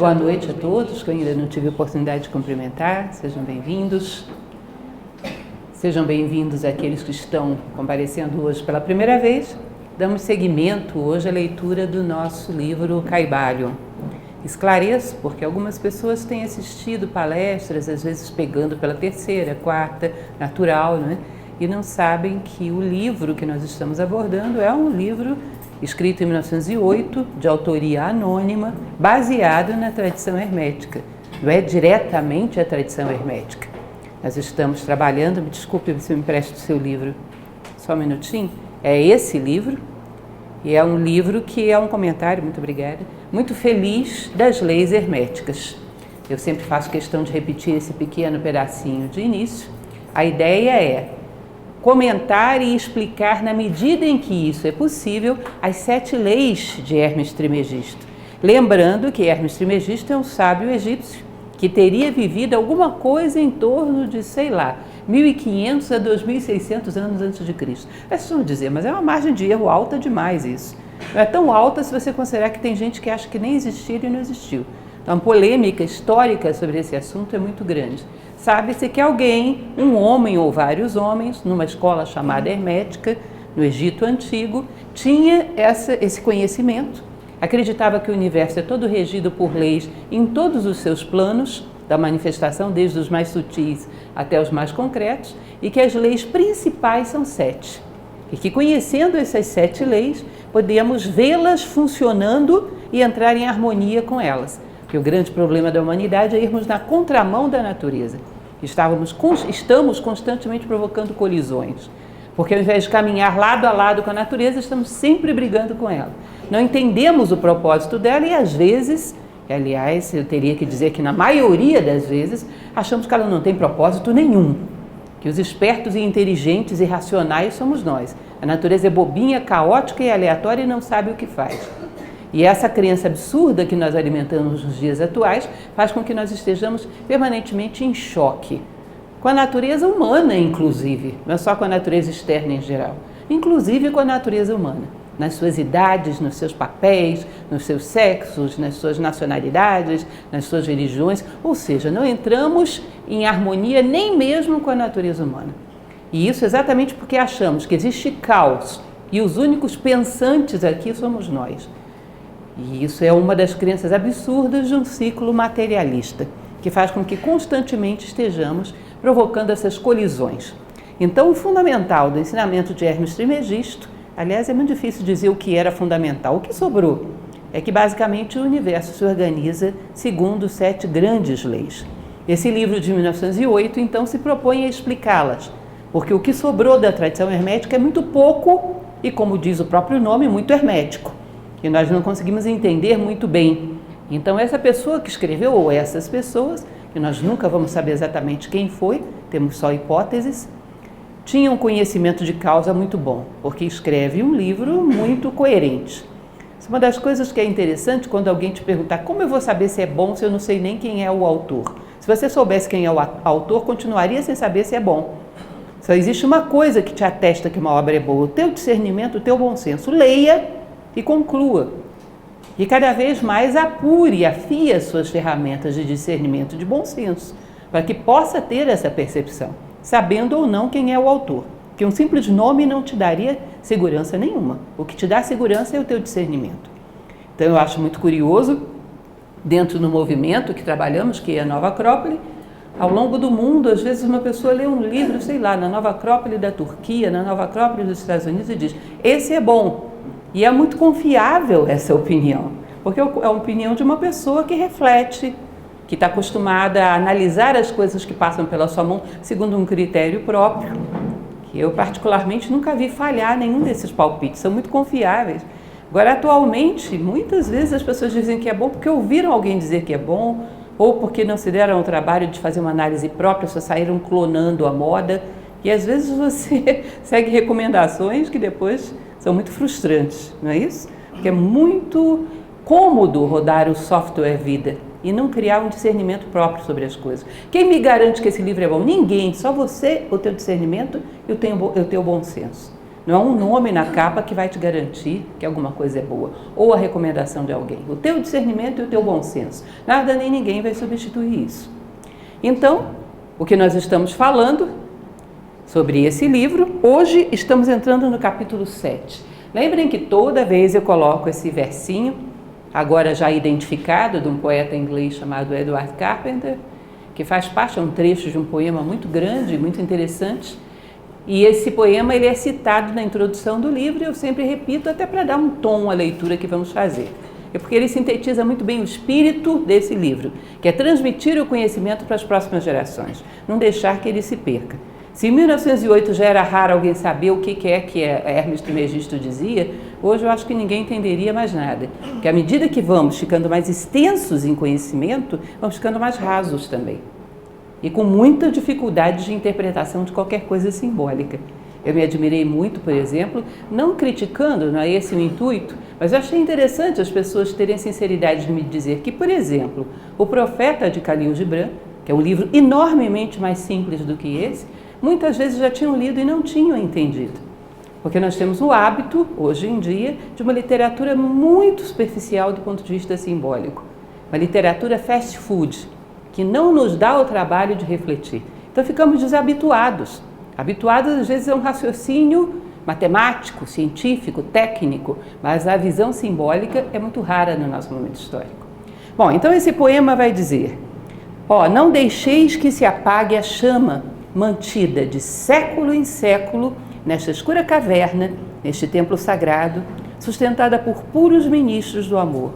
Boa noite a todos, que eu ainda não tive a oportunidade de cumprimentar. Sejam bem-vindos. Sejam bem-vindos àqueles que estão comparecendo hoje pela primeira vez. Damos seguimento hoje à leitura do nosso livro Caibalion. Esclareço, porque algumas pessoas têm assistido palestras, às vezes pegando pela terceira, quarta, natural, né? E não sabem que o livro que nós estamos abordando é um livro escrito em 1908, de autoria anônima, baseado na tradição hermética. Não é diretamente a tradição hermética. Nós estamos trabalhando, me desculpe se eu me empresto o seu livro, só um minutinho. É esse livro, e é um livro que é um comentário, muito obrigada, muito feliz das leis herméticas. Eu sempre faço questão de repetir esse pequeno pedacinho de início. A ideia é comentar e explicar, na medida em que isso é possível, as 7 leis de Hermes Trismegisto. Lembrando que Hermes Trismegisto é um sábio egípcio que teria vivido alguma coisa em torno de, 1.500 a 2.600 anos antes de Cristo. Vocês vão dizer, mas é uma margem de erro alta demais isso. Não é tão alta se você considerar que tem gente que acha que nem existia e não existiu. Então, a polêmica histórica sobre esse assunto é muito grande. Sabe-se que alguém, um homem ou vários homens, numa escola chamada hermética, no Egito Antigo, tinha esse conhecimento, acreditava que o universo é todo regido por leis em todos os seus planos, da manifestação, desde os mais sutis até os mais concretos, e que as leis principais são 7. E que, conhecendo essas 7 leis, podemos vê-las funcionando e entrar em harmonia com elas. Porque o grande problema da humanidade é irmos na contramão da natureza. Estamos constantemente provocando colisões. Porque ao invés de caminhar lado a lado com a natureza, estamos sempre brigando com ela. Não entendemos o propósito dela e às vezes, aliás, eu teria que dizer que na maioria das vezes, achamos que ela não tem propósito nenhum. Que os espertos e inteligentes e racionais somos nós. A natureza é bobinha, caótica e aleatória e não sabe o que faz. E essa crença absurda que nós alimentamos nos dias atuais faz com que nós estejamos permanentemente em choque. Com a natureza humana, inclusive. Não é só com a natureza externa em geral. Inclusive com a natureza humana. Nas suas idades, nos seus papéis, nos seus sexos, nas suas nacionalidades, nas suas religiões. Ou seja, não entramos em harmonia nem mesmo com a natureza humana. E isso exatamente porque achamos que existe caos e os únicos pensantes aqui somos nós. E isso é uma das crenças absurdas de um ciclo materialista, que faz com que constantemente estejamos provocando essas colisões. Então, o fundamental do ensinamento de Hermes Trismegisto, aliás, é muito difícil dizer o que era fundamental. O que sobrou é que, basicamente, o universo se organiza segundo 7 grandes leis. Esse livro de 1908, então, se propõe a explicá-las, porque o que sobrou da tradição hermética é muito pouco e, como diz o próprio nome, muito hermético. E nós não conseguimos entender muito bem. Então, essa pessoa que escreveu, ou essas pessoas, que nós nunca vamos saber exatamente quem foi, temos só hipóteses, tinham um conhecimento de causa muito bom, porque escreve um livro muito coerente. Isso é uma das coisas que é interessante quando alguém te perguntar como eu vou saber se é bom se eu não sei nem quem é o autor. Se você soubesse quem é o autor, continuaria sem saber se é bom. Só existe uma coisa que te atesta que uma obra é boa, o teu discernimento, o teu bom senso. Leia e conclua. E cada vez mais apure e afie as suas ferramentas de discernimento de bom senso, para que possa ter essa percepção, sabendo ou não quem é o autor. Porque um simples nome não te daria segurança nenhuma. O que te dá segurança é o teu discernimento. Então eu acho muito curioso, dentro do movimento que trabalhamos, que é a Nova Acrópole, ao longo do mundo, às vezes uma pessoa lê um livro, na Nova Acrópole da Turquia, na Nova Acrópole dos Estados Unidos e diz, esse é bom. E é muito confiável essa opinião, porque é a opinião de uma pessoa que reflete, que está acostumada a analisar as coisas que passam pela sua mão segundo um critério próprio, que eu particularmente nunca vi falhar nenhum desses palpites, são muito confiáveis. Agora, atualmente, muitas vezes as pessoas dizem que é bom porque ouviram alguém dizer que é bom, ou porque não se deram ao trabalho de fazer uma análise própria, só saíram clonando a moda, e às vezes você segue recomendações que depois são muito frustrantes, não é isso? Porque é muito cômodo rodar o software vida e não criar um discernimento próprio sobre as coisas. Quem me garante que esse livro é bom? Ninguém, só você, o teu discernimento e o teu bom senso. Não é um nome na capa que vai te garantir que alguma coisa é boa, ou a recomendação de alguém. O teu discernimento e o teu bom senso. Nada nem ninguém vai substituir isso. Então, o que nós estamos falando sobre esse livro, hoje estamos entrando no capítulo 7. Lembrem que toda vez eu coloco esse versinho, agora já identificado, de um poeta inglês chamado Edward Carpenter, que faz parte, é um trecho de um poema muito grande, muito interessante. E esse poema ele é citado na introdução do livro e eu sempre repito até para dar um tom à leitura que vamos fazer. É porque ele sintetiza muito bem o espírito desse livro, que é transmitir o conhecimento para as próximas gerações, não deixar que ele se perca. Se em 1908 já era raro alguém saber o que Hermes Trismegisto dizia, hoje eu acho que ninguém entenderia mais nada. Porque à medida que vamos ficando mais extensos em conhecimento, vamos ficando mais rasos também. E com muita dificuldade de interpretação de qualquer coisa simbólica. Eu me admirei muito, por exemplo, não criticando, não é esse o intuito, mas eu achei interessante as pessoas terem a sinceridade de me dizer que, por exemplo, o Profeta de Khalil Gibran, que é um livro enormemente mais simples do que esse, muitas vezes já tinham lido e não tinham entendido. Porque nós temos o hábito, hoje em dia, de uma literatura muito superficial do ponto de vista simbólico. Uma literatura fast food, que não nos dá o trabalho de refletir. Então ficamos desabituados. Habituados, às vezes, a um raciocínio matemático, científico, técnico, mas a visão simbólica é muito rara no nosso momento histórico. Bom, então esse poema vai dizer: não deixeis que se apague a chama mantida de século em século nesta escura caverna, neste templo sagrado, sustentada por puros ministros do amor.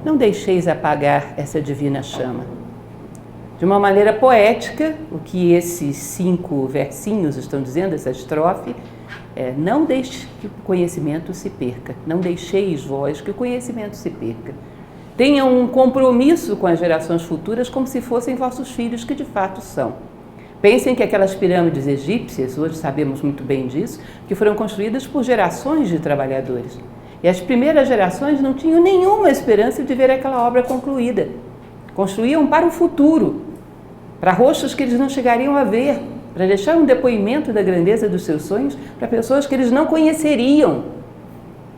Não deixeis apagar essa divina chama. De uma maneira poética, o que esses 5 versinhos estão dizendo, essa estrofe, não deixe que o conhecimento se perca, não deixeis vós que o conhecimento se perca. Tenham um compromisso com as gerações futuras como se fossem vossos filhos, que de fato são. Pensem que aquelas pirâmides egípcias, hoje sabemos muito bem disso, que foram construídas por gerações de trabalhadores. E as primeiras gerações não tinham nenhuma esperança de ver aquela obra concluída. Construíam para o futuro, para rostos que eles não chegariam a ver, para deixar um depoimento da grandeza dos seus sonhos para pessoas que eles não conheceriam.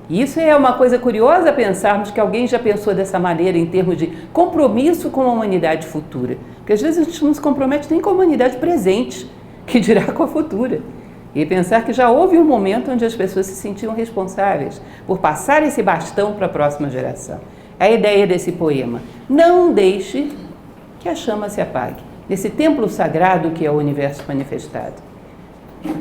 E isso é uma coisa curiosa pensarmos que alguém já pensou dessa maneira em termos de compromisso com a humanidade futura. Porque às vezes a gente não se compromete nem com a humanidade presente, que dirá com a futura. E pensar que já houve um momento onde as pessoas se sentiam responsáveis por passar esse bastão para a próxima geração. A ideia desse poema: não deixe que a chama se apague, nesse templo sagrado que é o universo manifestado.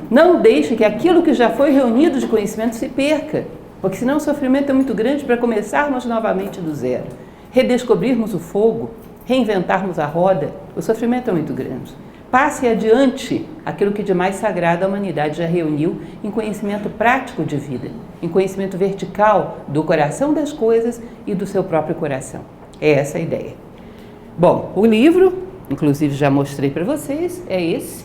Não deixe que aquilo que já foi reunido de conhecimento se perca, porque senão o sofrimento é muito grande para começarmos novamente do zero. Redescobrirmos o fogo, reinventarmos a roda, o sofrimento é muito grande. Passe adiante aquilo que de mais sagrado a humanidade já reuniu em conhecimento prático de vida, em conhecimento vertical do coração das coisas e do seu próprio coração. É essa a ideia. Bom, o livro, inclusive já mostrei para vocês, é esse.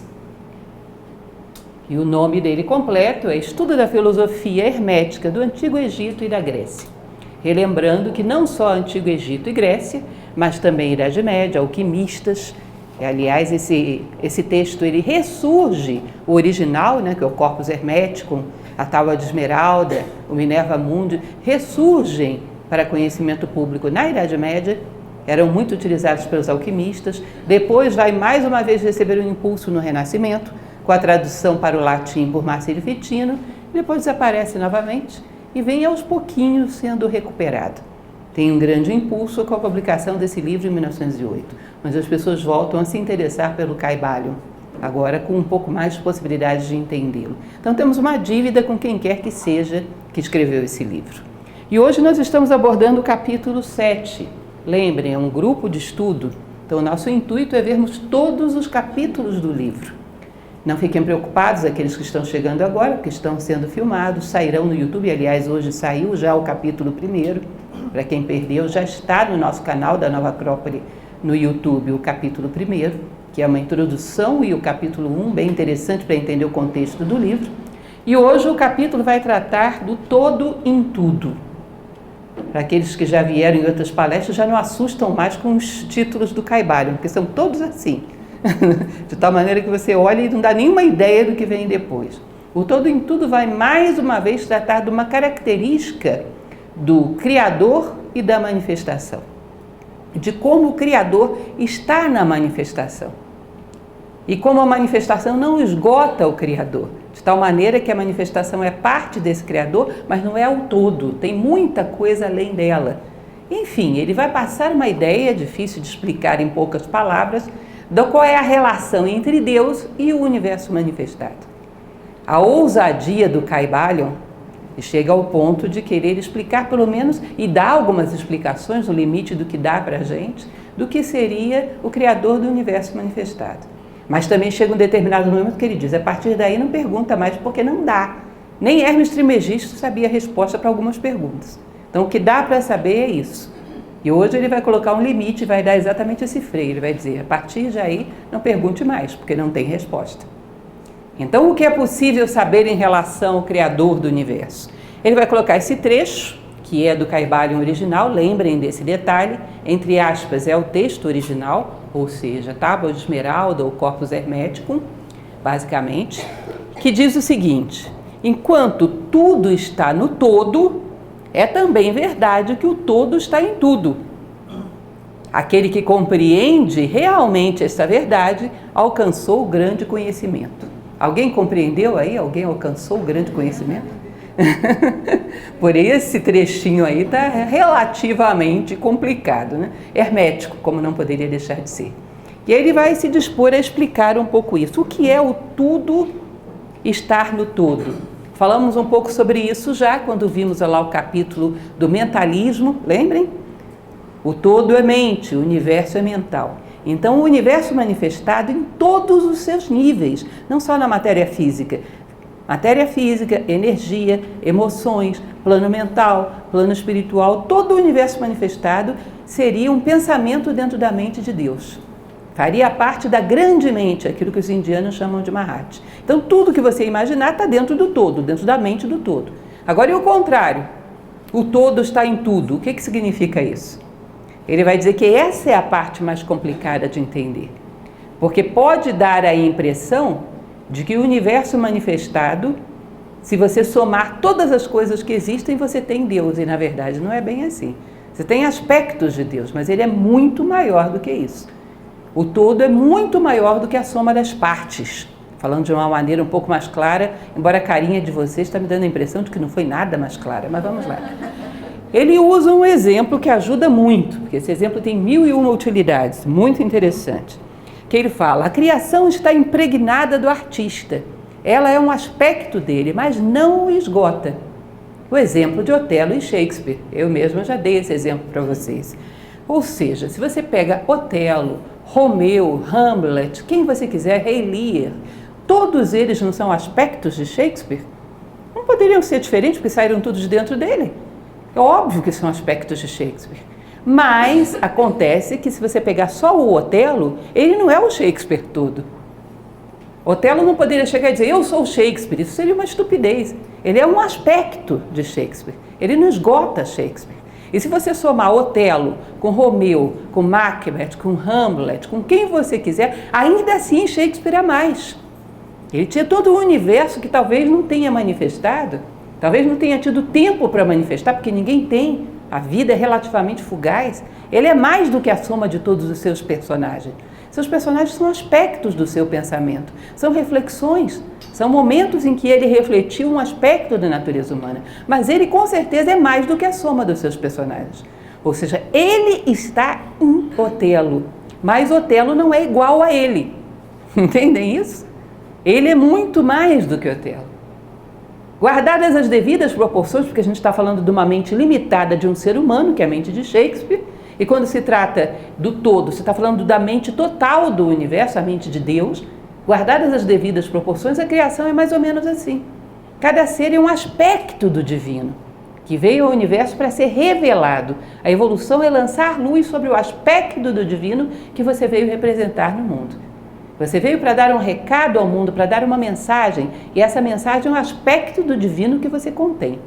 E o nome dele completo é Estudo da Filosofia Hermética do Antigo Egito e da Grécia. Relembrando que não só Antigo Egito e Grécia, mas também Idade Média, alquimistas. Aliás, esse texto ele ressurge, o original, né, que é o Corpus Hermeticum, a Tábua de Esmeralda, o Minerva Mundi, ressurgem para conhecimento público na Idade Média, eram muito utilizados pelos alquimistas. Depois vai mais uma vez receber um impulso no Renascimento, com a tradução para o latim por Marcílio Fitino, depois desaparece novamente e vem aos pouquinhos sendo recuperado. Tem um grande impulso com a publicação desse livro em 1908, onde as pessoas voltam a se interessar pelo Kybalion, agora com um pouco mais de possibilidade de entendê-lo. Então temos uma dívida com quem quer que seja que escreveu esse livro. E hoje nós estamos abordando o capítulo 7. Lembrem, é um grupo de estudo, então o nosso intuito é vermos todos os capítulos do livro. Não fiquem preocupados aqueles que estão chegando agora, porque estão sendo filmados, sairão no YouTube, aliás, hoje saiu já o capítulo 1º, para quem perdeu, já está no nosso canal da Nova Acrópole no YouTube o capítulo 1º, que é uma introdução, e o capítulo 1, bem interessante para entender o contexto do livro. E hoje o capítulo vai tratar do todo em tudo. Para aqueles que já vieram em outras palestras, já não assustam mais com os títulos do Kybalion, porque são todos assim. De tal maneira que você olha e não dá nenhuma ideia do que vem depois. O todo em tudo vai mais uma vez tratar de uma característica do Criador e da manifestação, de como o Criador está na manifestação e como a manifestação não esgota o Criador, de tal maneira que a manifestação é parte desse Criador, mas não é o todo, tem muita coisa além dela. Enfim, ele vai passar uma ideia, difícil de explicar em poucas palavras, de qual é a relação entre Deus e o universo manifestado. A ousadia do Kybalion chega ao ponto de querer explicar pelo menos, e dar algumas explicações no limite do que dá para a gente, do que seria o Criador do universo manifestado. Mas também chega um determinado momento que ele diz, a partir daí não pergunta mais, porque não dá. Nem Hermes Trismegisto sabia a resposta para algumas perguntas. Então o que dá para saber é isso. E hoje ele vai colocar um limite e vai dar exatamente esse freio. Ele vai dizer, a partir daí não pergunte mais, porque não tem resposta. Então, o que é possível saber em relação ao Criador do Universo? Ele vai colocar esse trecho, que é do Kybalion original, lembrem desse detalhe, entre aspas, é o texto original, ou seja, Tábua de Esmeralda ou Corpus Hermeticum, basicamente, que diz o seguinte, enquanto tudo está no todo, é também verdade que o todo está em tudo. Aquele que compreende realmente esta verdade, alcançou o grande conhecimento. Alguém compreendeu aí? Alguém alcançou o grande conhecimento? Porém, esse trechinho aí está relativamente complicado, né? Hermético, como não poderia deixar de ser. E aí ele vai se dispor a explicar um pouco isso. O que é o tudo estar no todo? Falamos um pouco sobre isso já quando vimos lá o capítulo do mentalismo, lembrem? O todo é mente, o universo é mental. Então, o universo manifestado em todos os seus níveis, não só na matéria física, energia, emoções, plano mental, plano espiritual, todo o universo manifestado seria um pensamento dentro da mente de Deus. Faria parte da grande mente, aquilo que os indianos chamam de Mahat. Então, tudo que você imaginar está dentro do todo, dentro da mente do todo. Agora, e o contrário? O todo está em tudo. O que significa isso? Ele vai dizer que essa é a parte mais complicada de entender, porque pode dar a impressão de que o universo manifestado, se você somar todas as coisas que existem, você tem Deus, e na verdade não é bem assim. Você tem aspectos de Deus, mas ele é muito maior do que isso. O todo é muito maior do que a soma das partes. Falando de uma maneira um pouco mais clara, embora a carinha de vocês está me dando a impressão de que não foi nada mais clara, mas vamos lá. Ele usa um exemplo que ajuda muito, porque esse exemplo tem 1001 utilidades, muito interessante. Que ele fala, a criação está impregnada do artista. Ela é um aspecto dele, mas não o esgota. O exemplo de Otelo e Shakespeare. Eu mesma já dei esse exemplo para vocês. Ou seja, se você pega Otelo, Romeu, Hamlet, quem você quiser, Rei Lear, todos eles não são aspectos de Shakespeare? Não poderiam ser diferentes porque saíram todos de dentro dele. É óbvio que são aspectos de Shakespeare. Mas acontece que se você pegar só o Otelo, ele não é o Shakespeare todo. Otelo não poderia chegar e dizer, eu sou o Shakespeare, isso seria uma estupidez. Ele é um aspecto de Shakespeare, ele não esgota Shakespeare. E se você somar Otelo com Romeu, com Macbeth, com Hamlet, com quem você quiser, ainda assim Shakespeare é mais. Ele tinha todo o universo que talvez não tenha manifestado, talvez não tenha tido tempo para manifestar, porque ninguém tem. A vida é relativamente fugaz. Ele é mais do que a soma de todos os seus personagens. Seus personagens são aspectos do seu pensamento, são reflexões, são momentos em que ele refletiu um aspecto da natureza humana. Mas ele, com certeza, é mais do que a soma dos seus personagens. Ou seja, ele está em Otelo, mas Otelo não é igual a ele. Entendem isso? Ele é muito mais do que Otelo. Guardadas as devidas proporções, porque a gente está falando de uma mente limitada de um ser humano, que é a mente de Shakespeare, e quando se trata do todo, você está falando da mente total do universo, a mente de Deus, guardadas as devidas proporções, a criação é mais ou menos assim. Cada ser é um aspecto do divino, que veio ao universo para ser revelado. A evolução é lançar luz sobre o aspecto do divino que você veio representar no mundo. Você veio para dar um recado ao mundo, para dar uma mensagem, e essa mensagem é um aspecto do divino que você contém.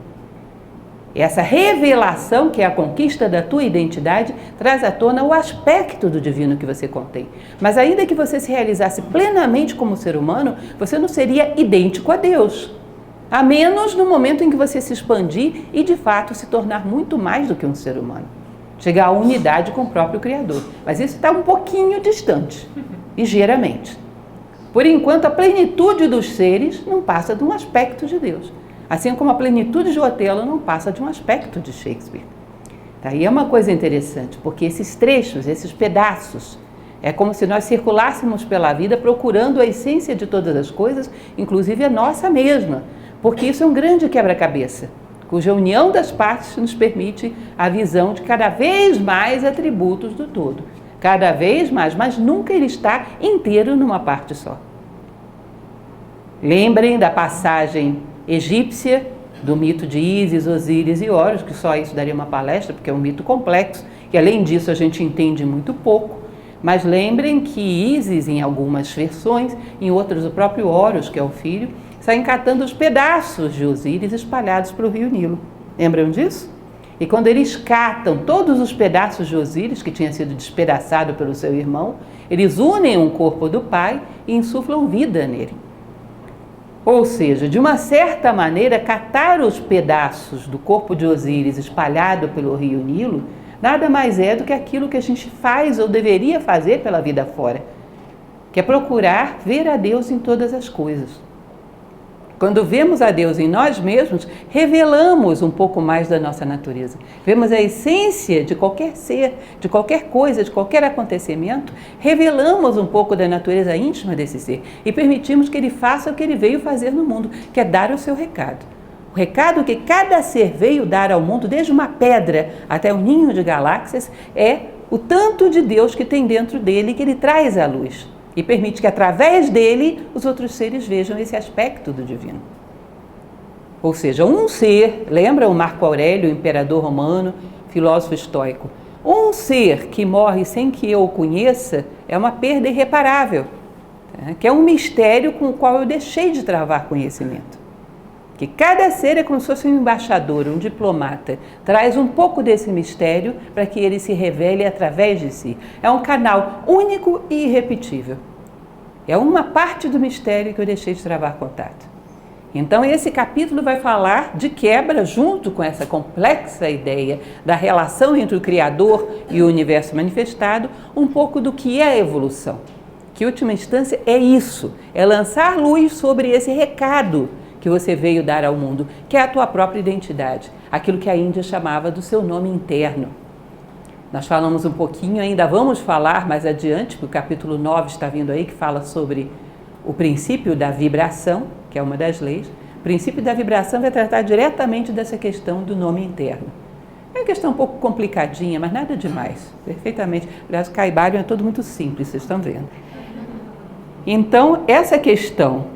Essa revelação, que é a conquista da tua identidade, traz à tona o aspecto do divino que você contém. Mas ainda que você se realizasse plenamente como ser humano, você não seria idêntico a Deus. A menos no momento em que você se expandir e, de fato, se tornar muito mais do que um ser humano. Chegar à unidade com o próprio Criador. Mas isso está um pouquinho distante, ligeiramente. Por enquanto, a plenitude dos seres não passa de um aspecto de Deus. Assim como a plenitude de Otelo não passa de um aspecto de Shakespeare. Daí é uma coisa interessante, porque esses trechos, esses pedaços, é como se nós circulássemos pela vida procurando a essência de todas as coisas, inclusive a nossa mesma, porque isso é um grande quebra-cabeça, cuja união das partes nos permite a visão de cada vez mais atributos do todo. Cada vez mais, mas nunca ele está inteiro numa parte só. Lembrem da passagem egípcia do mito de Ísis, Osíris e Horus, que só isso daria uma palestra, porque é um mito complexo, e além disso a gente entende muito pouco. Mas lembrem que Ísis, em algumas versões, em outras o próprio Horus, que é o filho, saem catando os pedaços de Osíris espalhados pelo rio Nilo. Lembram disso? E quando eles catam todos os pedaços de Osíris, que tinha sido despedaçado pelo seu irmão, eles unem o corpo do pai e insuflam vida nele. Ou seja, de uma certa maneira, catar os pedaços do corpo de Osíris espalhado pelo rio Nilo, nada mais é do que aquilo que a gente faz ou deveria fazer pela vida fora, que é procurar ver a Deus em todas as coisas. Quando vemos a Deus em nós mesmos, revelamos um pouco mais da nossa natureza. Vemos a essência de qualquer ser, de qualquer coisa, de qualquer acontecimento, revelamos um pouco da natureza íntima desse ser e permitimos que ele faça o que ele veio fazer no mundo, que é dar o seu recado. O recado que cada ser veio dar ao mundo, desde uma pedra até um ninho de galáxias, é o tanto de Deus que tem dentro dele, que ele traz à luz. E permite que, através dele, os outros seres vejam esse aspecto do divino. Ou seja, um ser, lembra o Marco Aurélio, o imperador romano, filósofo estoico, um ser que morre sem que eu o conheça é uma perda irreparável, que é um mistério com o qual eu deixei de travar conhecimento. Que cada ser é como se fosse um embaixador, um diplomata, traz um pouco desse mistério para que ele se revele através de si. É um canal único e irrepetível. É uma parte do mistério que eu deixei de travar contato. Então esse capítulo vai falar de quebra, junto com essa complexa ideia da relação entre o Criador e o universo manifestado, um pouco do que é a evolução. Que, em última instância, é isso, é lançar luz sobre esse recado que você veio dar ao mundo, que é a tua própria identidade, aquilo que a Índia chamava do seu nome interno. Nós falamos um pouquinho, ainda vamos falar mais adiante, porque o capítulo 9 está vindo aí, que fala sobre o princípio da vibração, que é uma das leis. O princípio da vibração vai tratar diretamente dessa questão do nome interno. É uma questão um pouco complicadinha, mas nada demais, perfeitamente. Aliás, o Caibalion é tudo muito simples, vocês estão vendo. Então, essa questão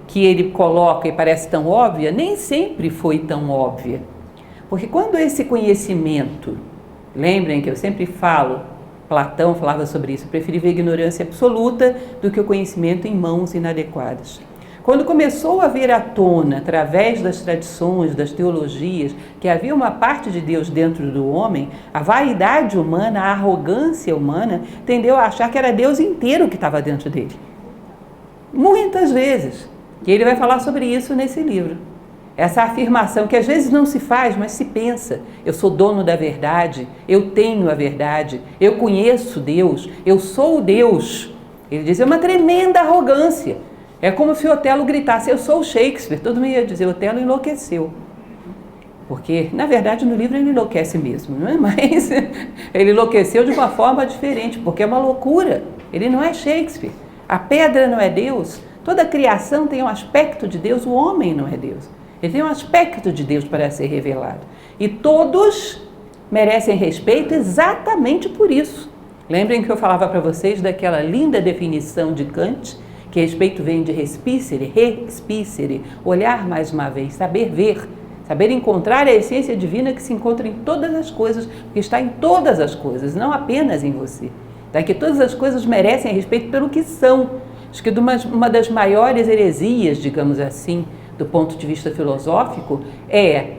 que ele coloca e parece tão óbvia, nem sempre foi tão óbvia. Porque quando esse conhecimento, lembrem que eu sempre falo, Platão falava sobre isso, preferi ver a ignorância absoluta do que o conhecimento em mãos inadequadas. Quando começou a vir à tona, através das tradições, das teologias, que havia uma parte de Deus dentro do homem, a vaidade humana, a arrogância humana, tendeu a achar que era Deus inteiro que estava dentro dele. Muitas vezes. E ele vai falar sobre isso nesse livro. Essa afirmação que às vezes não se faz, mas se pensa. Eu sou dono da verdade, eu tenho a verdade, eu conheço Deus, eu sou Deus. Ele diz, é uma tremenda arrogância. É como se Otelo gritasse, eu sou Shakespeare. Todo mundo ia dizer, Otelo enlouqueceu. Porque, na verdade, no livro ele enlouquece mesmo, não é? Mas ele enlouqueceu de uma forma diferente, porque é uma loucura. Ele não é Shakespeare. A pedra não é Deus. Toda a criação tem um aspecto de Deus, o homem não é Deus. Ele tem um aspecto de Deus para ser revelado. E todos merecem respeito exatamente por isso. Lembrem que eu falava para vocês daquela linda definição de Kant, que respeito vem de respicere, olhar mais uma vez, saber ver, saber encontrar a essência divina que se encontra em todas as coisas, porque está em todas as coisas, não apenas em você. Que todas as coisas merecem respeito pelo que são. Acho que uma das maiores heresias, digamos assim, do ponto de vista filosófico, é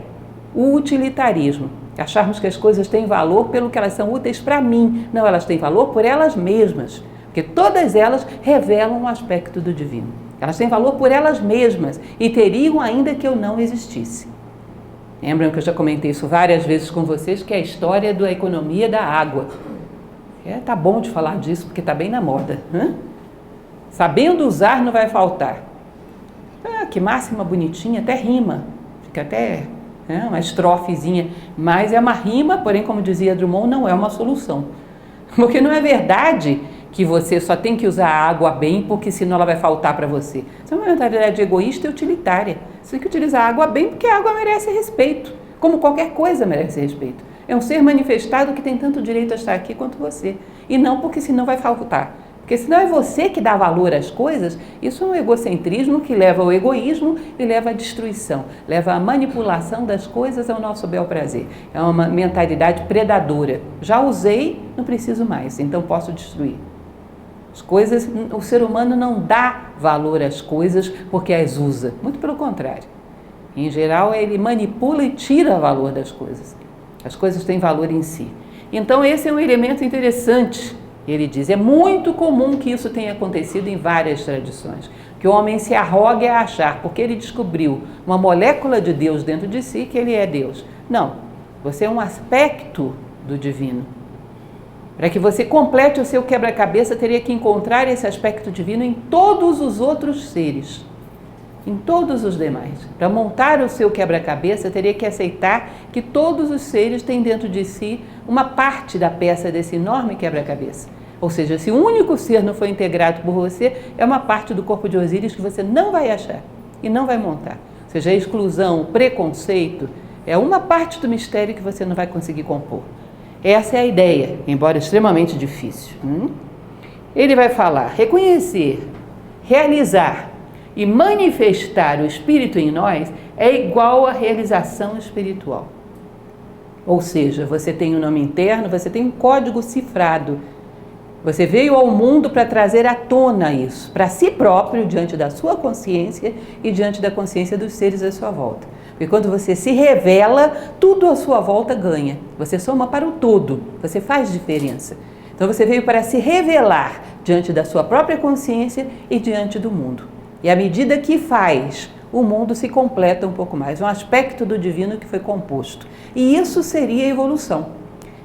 o utilitarismo. Acharmos que as coisas têm valor pelo que elas são úteis para mim. Não, elas têm valor por elas mesmas, porque todas elas revelam um aspecto do divino. Elas têm valor por elas mesmas e teriam ainda que eu não existisse. Lembram que eu já comentei isso várias vezes com vocês, que é a história da economia da água. Tá bom de falar disso, porque tá bem na moda. Sabendo usar não vai faltar. Que máxima bonitinha, até rima. Fica até uma estrofezinha. Mas é uma rima, porém, como dizia Drummond, não é uma solução. Porque não é verdade que você só tem que usar a água bem, porque senão ela vai faltar para você. Isso é uma mentalidade egoísta e utilitária. Você tem que utilizar a água bem, porque a água merece respeito. Como qualquer coisa merece respeito. É um ser manifestado que tem tanto direito a estar aqui quanto você. E não porque senão vai faltar. Porque senão é você que dá valor às coisas. Isso é um egocentrismo que leva ao egoísmo e leva à destruição. Leva à manipulação das coisas ao nosso bel prazer. É uma mentalidade predadora. Já usei, não preciso mais, então posso destruir. As coisas, o ser humano não dá valor às coisas porque as usa. Muito pelo contrário. Em geral, ele manipula e tira valor das coisas. As coisas têm valor em si. Então, esse é um elemento interessante. Ele diz, é muito comum que isso tenha acontecido em várias tradições. Que o homem se arrogue a achar, porque ele descobriu uma molécula de Deus dentro de si, que ele é Deus. Não, você é um aspecto do divino. Para que você complete o seu quebra-cabeça, teria que encontrar esse aspecto divino em todos os outros seres. Em todos os demais. Para montar o seu quebra-cabeça, teria que aceitar que todos os seres têm dentro de si uma parte da peça desse enorme quebra-cabeça. Ou seja, se o único ser não foi integrado por você, é uma parte do corpo de Osíris que você não vai achar e não vai montar. Ou seja, a exclusão, o preconceito, é uma parte do mistério que você não vai conseguir compor. Essa é a ideia, embora extremamente difícil. Ele vai falar, reconhecer, realizar e manifestar o Espírito em nós é igual à realização espiritual. Ou seja, você tem um nome interno, você tem um código cifrado. Você veio ao mundo para trazer à tona isso, para si próprio, diante da sua consciência e diante da consciência dos seres à sua volta. Porque quando você se revela, tudo à sua volta ganha. Você soma para o todo, você faz diferença. Então você veio para se revelar diante da sua própria consciência e diante do mundo. E à medida que faz, o mundo se completa um pouco mais. Um aspecto do divino que foi composto. E isso seria evolução.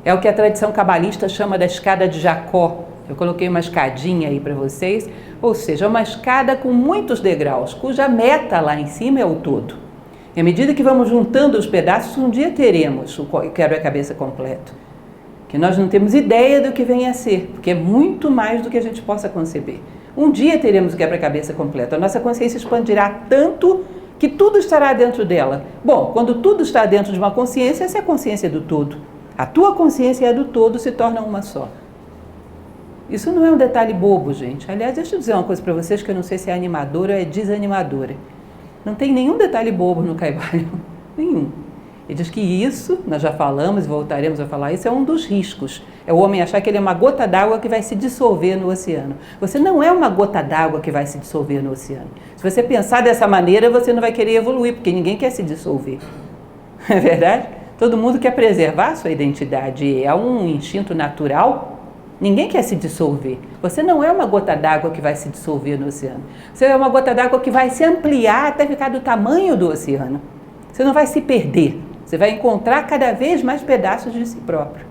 É o que a tradição cabalista chama da escada de Jacó. Eu coloquei uma escadinha aí para vocês. Ou seja, uma escada com muitos degraus, cuja meta lá em cima é o todo. E à medida que vamos juntando os pedaços, um dia teremos o quebra-cabeça completo. Que nós não temos ideia do que vem a ser, porque é muito mais do que a gente possa conceber. Um dia teremos o quebra-cabeça completo. A nossa consciência expandirá tanto que tudo estará dentro dela. Bom, quando tudo está dentro de uma consciência, essa é a consciência do todo. A tua consciência e a do todo se tornam uma só. Isso não é um detalhe bobo, gente. Aliás, deixa eu dizer uma coisa para vocês que eu não sei se é animadora ou é desanimadora. Não tem nenhum detalhe bobo no Kaivalho. Nenhum. Ele diz que isso, nós já falamos e voltaremos a falar, isso é um dos riscos. É o homem achar que ele é uma gota d'água que vai se dissolver no oceano. Você não é uma gota d'água que vai se dissolver no oceano. Se você pensar dessa maneira, você não vai querer evoluir, porque ninguém quer se dissolver. Não é verdade? Todo mundo quer preservar a sua identidade. É um instinto natural. Ninguém quer se dissolver. Você não é uma gota d'água que vai se dissolver no oceano. Você é uma gota d'água que vai se ampliar até ficar do tamanho do oceano. Você não vai se perder. Você vai encontrar cada vez mais pedaços de si próprio.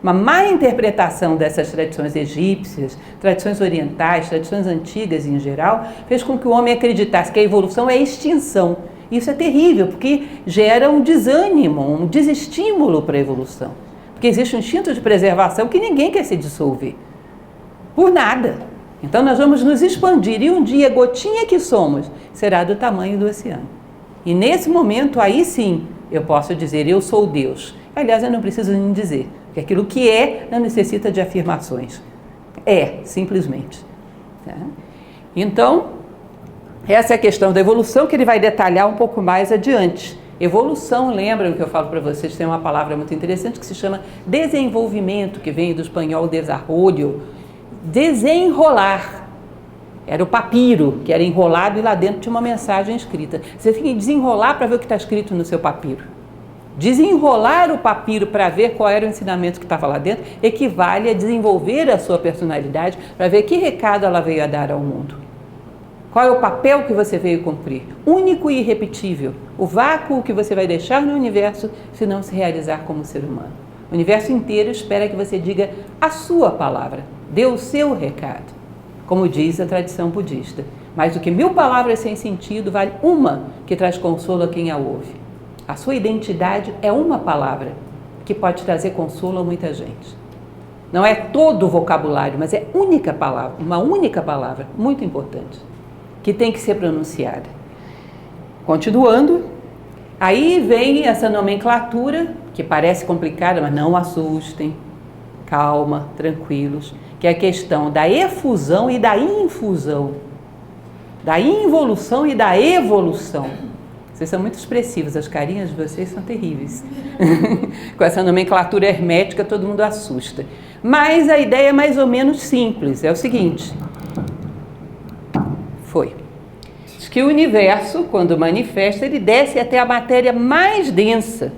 Uma má interpretação dessas tradições egípcias, tradições orientais, tradições antigas em geral, fez com que o homem acreditasse que a evolução é extinção. Isso é terrível, porque gera um desânimo, um desestímulo para a evolução. Porque existe um instinto de preservação que ninguém quer se dissolver. Por nada. Então nós vamos nos expandir e um dia, gotinha que somos, será do tamanho do oceano. E nesse momento, aí sim, eu posso dizer, eu sou Deus. Aliás, eu não preciso nem dizer, porque aquilo que é não necessita de afirmações. É, simplesmente. Então, essa é a questão da evolução que ele vai detalhar um pouco mais adiante. Evolução, lembram que eu falo para vocês, tem uma palavra muito interessante que se chama desenvolvimento, que vem do espanhol desarrollo, desenrolar. Era o papiro, que era enrolado e lá dentro tinha uma mensagem escrita. Você tem que desenrolar para ver o que está escrito no seu papiro. Desenrolar o papiro para ver qual era o ensinamento que estava lá dentro equivale a desenvolver a sua personalidade para ver que recado ela veio a dar ao mundo. Qual é o papel que você veio cumprir? Único e irrepetível. O vácuo que você vai deixar no universo se não se realizar como ser humano. O universo inteiro espera que você diga a sua palavra, dê o seu recado, como diz a tradição budista. Mais do que 1000 palavras sem sentido, vale uma que traz consolo a quem a ouve. A sua identidade é uma palavra que pode trazer consolo a muita gente. Não é todo o vocabulário, mas é única palavra, uma única palavra, muito importante, que tem que ser pronunciada. Continuando, aí vem essa nomenclatura, que parece complicada, mas não assustem, calma, tranquilos, que é a questão da efusão e da infusão, da involução e da evolução. Vocês são muito expressivos, as carinhas de vocês são terríveis. Com essa nomenclatura hermética, todo mundo assusta. Mas a ideia é mais ou menos simples, é o seguinte. Diz que o universo, quando manifesta, ele desce até a matéria mais densa,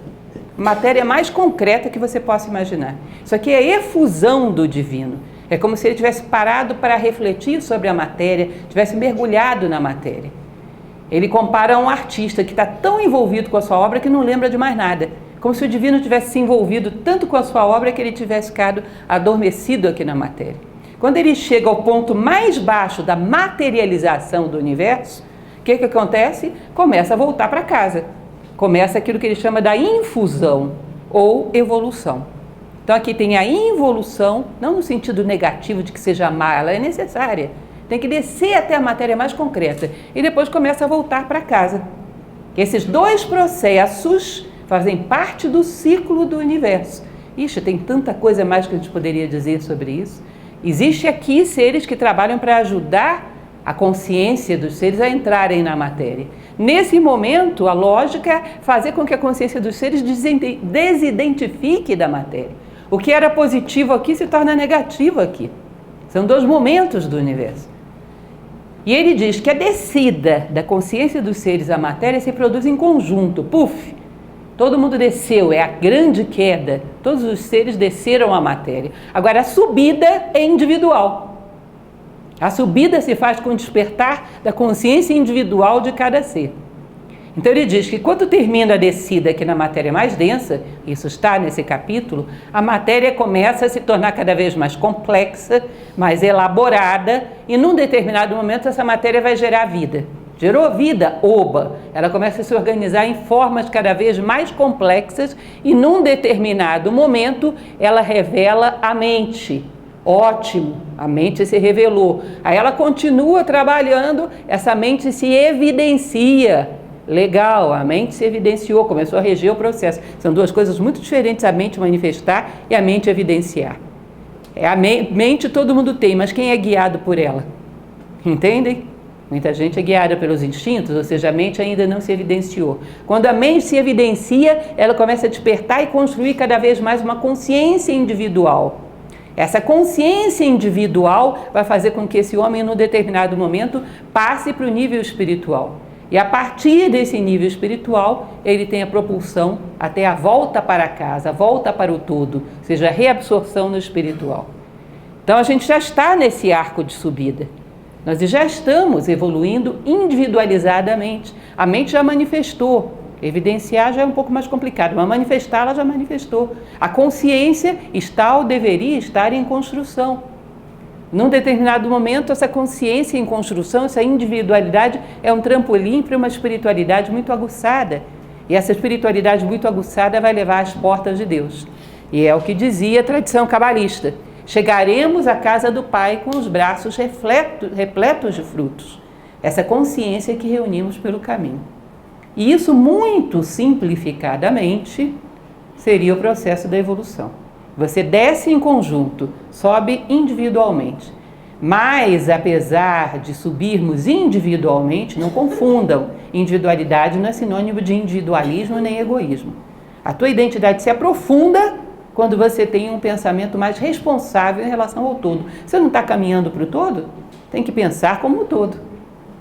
matéria mais concreta que você possa imaginar. Isso aqui é a efusão do divino. É como se ele tivesse parado para refletir sobre a matéria, tivesse mergulhado na matéria. Ele compara a um artista que está tão envolvido com a sua obra que não lembra de mais nada. Como se o divino tivesse se envolvido tanto com a sua obra que ele tivesse ficado adormecido aqui na matéria. Quando ele chega ao ponto mais baixo da materialização do universo, o que acontece? Começa a voltar para casa. Começa aquilo que ele chama da infusão ou evolução. Então aqui tem a involução, não no sentido negativo de que seja má, ela é necessária. Tem que descer até a matéria mais concreta e depois começa a voltar para casa. Esses dois processos fazem parte do ciclo do universo. Ixi, tem tanta coisa mais que a gente poderia dizer sobre isso. Existe aqui seres que trabalham para ajudar a consciência dos seres a entrarem na matéria. Nesse momento, a lógica é fazer com que a consciência dos seres desidentifique da matéria. O que era positivo aqui se torna negativo aqui. São dois momentos do universo. E ele diz que a descida da consciência dos seres à matéria se produz em conjunto. Puf! Todo mundo desceu, é a grande queda. Todos os seres desceram à matéria. Agora, a subida é individual. A subida se faz com o despertar da consciência individual de cada ser. Então ele diz que quando termina a descida aqui na matéria mais densa, isso está nesse capítulo, a matéria começa a se tornar cada vez mais complexa, mais elaborada, e num determinado momento essa matéria vai gerar vida. Gerou vida, oba! Ela começa a se organizar em formas cada vez mais complexas e num determinado momento ela revela a mente. Ótimo, a mente se revelou. Aí ela continua trabalhando, essa mente se evidencia. Legal, a mente se evidenciou, começou a reger o processo. São duas coisas muito diferentes, a mente manifestar e a mente evidenciar. A mente todo mundo tem, mas quem é guiado por ela? Entendem? Muita gente é guiada pelos instintos, ou seja, a mente ainda não se evidenciou. Quando a mente se evidencia, ela começa a despertar e construir cada vez mais uma consciência individual. Essa consciência individual vai fazer com que esse homem, num determinado momento, passe para o nível espiritual. E a partir desse nível espiritual, ele tem a propulsão até a volta para casa, a volta para o todo, ou seja, a reabsorção no espiritual. Então a gente já está nesse arco de subida. Nós já estamos evoluindo individualizadamente. A mente já manifestou. Evidenciar já é um pouco mais complicado, mas manifestar ela já manifestou. A consciência está ou deveria estar em construção. Num determinado momento, essa consciência em construção, essa individualidade é um trampolim para uma espiritualidade muito aguçada. E essa espiritualidade muito aguçada vai levar às portas de Deus. E é o que dizia a tradição cabalista. Chegaremos à casa do Pai com os braços repletos de frutos. Essa consciência que reunimos pelo caminho. E isso, muito simplificadamente, seria o processo da evolução. Você desce em conjunto, sobe individualmente. Mas, apesar de subirmos individualmente, não confundam, individualidade não é sinônimo de individualismo nem egoísmo. A tua identidade se aprofunda quando você tem um pensamento mais responsável em relação ao todo. Você não está caminhando para o todo? Tem que pensar como um todo.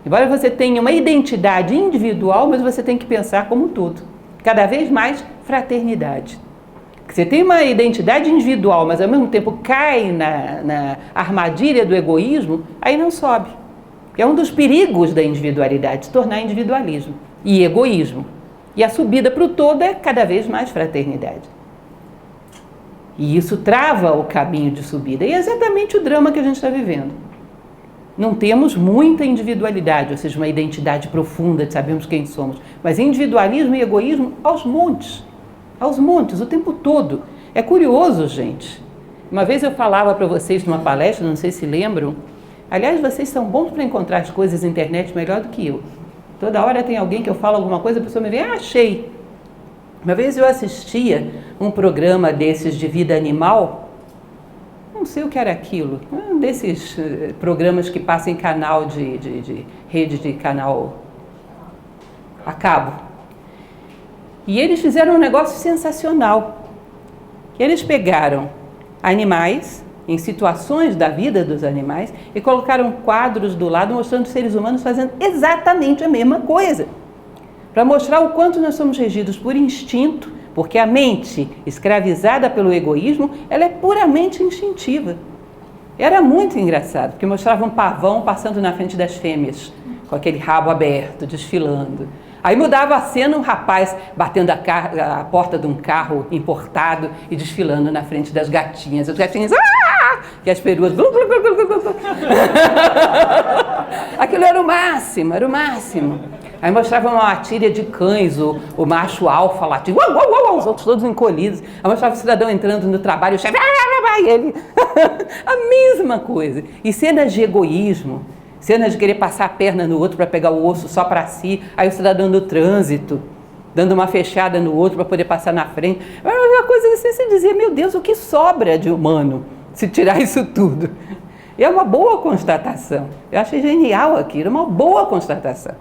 Embora você tenha uma identidade individual, mas você tem que pensar como um todo. Cada vez mais fraternidade. Você tem uma identidade individual, mas ao mesmo tempo cai na armadilha do egoísmo, aí não sobe. É um dos perigos da individualidade, se tornar individualismo e egoísmo. E a subida para o todo é cada vez mais fraternidade. E isso trava o caminho de subida. E é exatamente o drama que a gente está vivendo. Não temos muita individualidade, ou seja, uma identidade profunda de sabermos quem somos. Mas individualismo e egoísmo aos montes, o tempo todo. É curioso, gente. Uma vez eu falava para vocês numa palestra, não sei se lembram. Aliás, vocês são bons para encontrar as coisas na internet melhor do que eu. Toda hora tem alguém que eu falo alguma coisa, a pessoa me vê, achei. Uma vez eu assistia um programa desses de vida animal, não sei o que era aquilo, um desses programas que passam em canal de rede de canal a cabo. E eles fizeram um negócio sensacional. Eles pegaram animais, em situações da vida dos animais, e colocaram quadros do lado mostrando os seres humanos fazendo exatamente a mesma coisa. Para mostrar o quanto nós somos regidos por instinto, porque a mente escravizada pelo egoísmo, ela é puramente instintiva. Era muito engraçado, porque mostrava um pavão passando na frente das fêmeas, com aquele rabo aberto, desfilando. Aí mudava a cena, um rapaz batendo a porta de um carro importado e desfilando na frente das gatinhas. As gatinhas, que as peruas... Aquilo era o máximo, era o máximo. Aí mostrava uma matilha de cães, o macho alfa latindo, os outros todos encolhidos. Aí mostrava o cidadão entrando no trabalho, o chefe, e ele... A mesma coisa. E cenas de egoísmo, cenas de querer passar a perna no outro para pegar o osso só para si, aí o cidadão no trânsito, dando uma fechada no outro para poder passar na frente. Uma coisa assim, você dizia, meu Deus, o que sobra de humano se tirar isso tudo? E é uma boa constatação. Eu achei genial aquilo, uma boa constatação.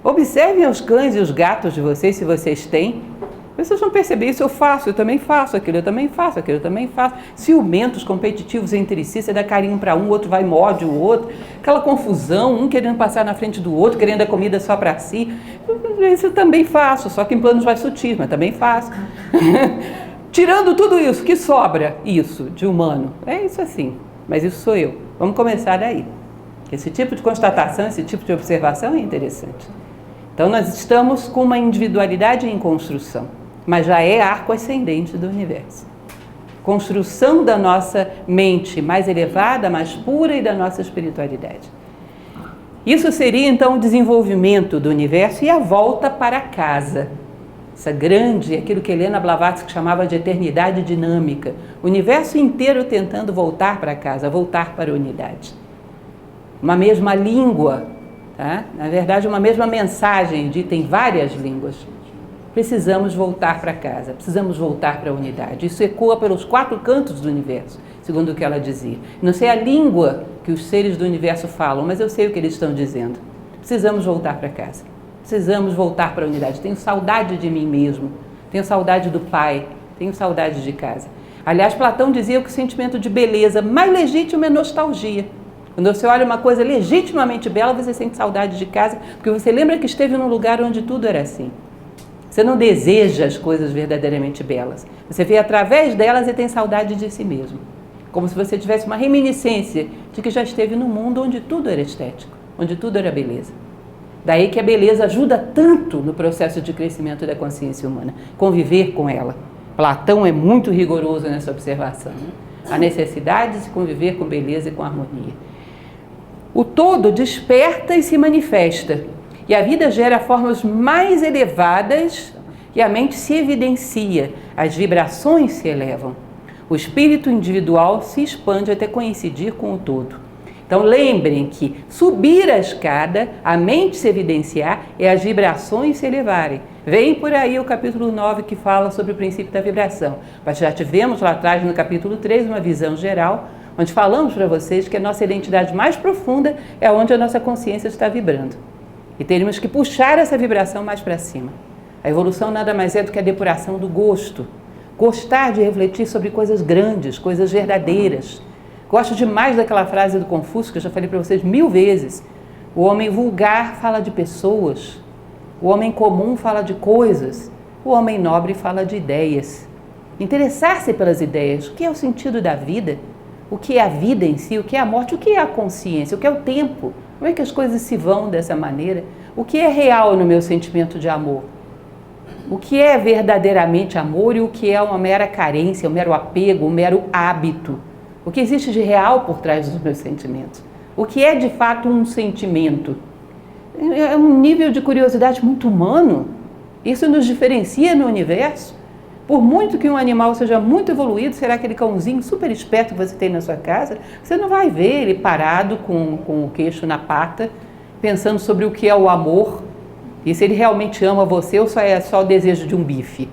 Observem os cães e os gatos de vocês, se vocês têm. Vocês vão perceber isso, eu faço, eu também faço, aquilo eu também faço, aquilo eu também faço. Ciumentos, competitivos entre si, você dá carinho para um, o outro vai e morde o outro. Aquela confusão, um querendo passar na frente do outro, querendo a comida só para si. Isso eu também faço, só que em planos mais sutis, mas também faço. Tirando tudo isso, que sobra isso de humano? É isso assim, mas isso sou eu. Vamos começar daí. Esse tipo de constatação, esse tipo de observação é interessante. Então nós estamos com uma individualidade em construção, mas já é arco ascendente do universo. Construção da nossa mente mais elevada, mais pura e da nossa espiritualidade. Isso seria então o desenvolvimento do universo e a volta para casa. Essa grande, aquilo que Helena Blavatsky chamava de eternidade dinâmica. O universo inteiro tentando voltar para casa, voltar para a unidade. Uma mesma língua, tá? Na verdade, uma mesma mensagem dita em várias línguas. Precisamos voltar para casa, precisamos voltar para a unidade. Isso ecoa pelos 4 cantos do universo, segundo o que ela dizia. Não sei a língua que os seres do universo falam, mas eu sei o que eles estão dizendo. Precisamos voltar para casa, precisamos voltar para a unidade. Tenho saudade de mim mesmo, tenho saudade do Pai, tenho saudade de casa. Aliás, Platão dizia que o sentimento de beleza mais legítimo é nostalgia. Quando você olha uma coisa legitimamente bela, você sente saudade de casa, porque você lembra que esteve num lugar onde tudo era assim. Você não deseja as coisas verdadeiramente belas. Você vê através delas e tem saudade de si mesmo. Como se você tivesse uma reminiscência de que já esteve num mundo onde tudo era estético, onde tudo era beleza. Daí que a beleza ajuda tanto no processo de crescimento da consciência humana, conviver com ela. Platão é muito rigoroso nessa observação, né? A necessidade de se conviver com beleza e com harmonia. O todo desperta e se manifesta, e a vida gera formas mais elevadas e a mente se evidencia, as vibrações se elevam. O espírito individual se expande até coincidir com o todo. Então lembrem que subir a escada, a mente se evidenciar e as vibrações se elevarem. Vem por aí o capítulo 9 que fala sobre o princípio da vibração. Mas já tivemos lá atrás no capítulo 3 uma visão geral, onde falamos para vocês que a nossa identidade mais profunda é onde a nossa consciência está vibrando. E teremos que puxar essa vibração mais para cima. A evolução nada mais é do que a depuração do gosto. Gostar de refletir sobre coisas grandes, coisas verdadeiras. Gosto demais daquela frase do Confúcio, que eu já falei para vocês 1000 vezes. O homem vulgar fala de pessoas. O homem comum fala de coisas. O homem nobre fala de ideias. Interessar-se pelas ideias. O que é o sentido da vida? O que é a vida em si? O que é a morte? O que é a consciência? O que é o tempo? Como é que as coisas se vão dessa maneira? O que é real no meu sentimento de amor? O que é verdadeiramente amor e o que é uma mera carência, um mero apego, um mero hábito? O que existe de real por trás dos meus sentimentos? O que é de fato um sentimento? É um nível de curiosidade muito humano. Isso nos diferencia no universo. Por muito que um animal seja muito evoluído, será aquele cãozinho super esperto que você tem na sua casa, você não vai ver ele parado com o queixo na pata, pensando sobre o que é o amor, e se ele realmente ama você ou só é só o desejo de um bife.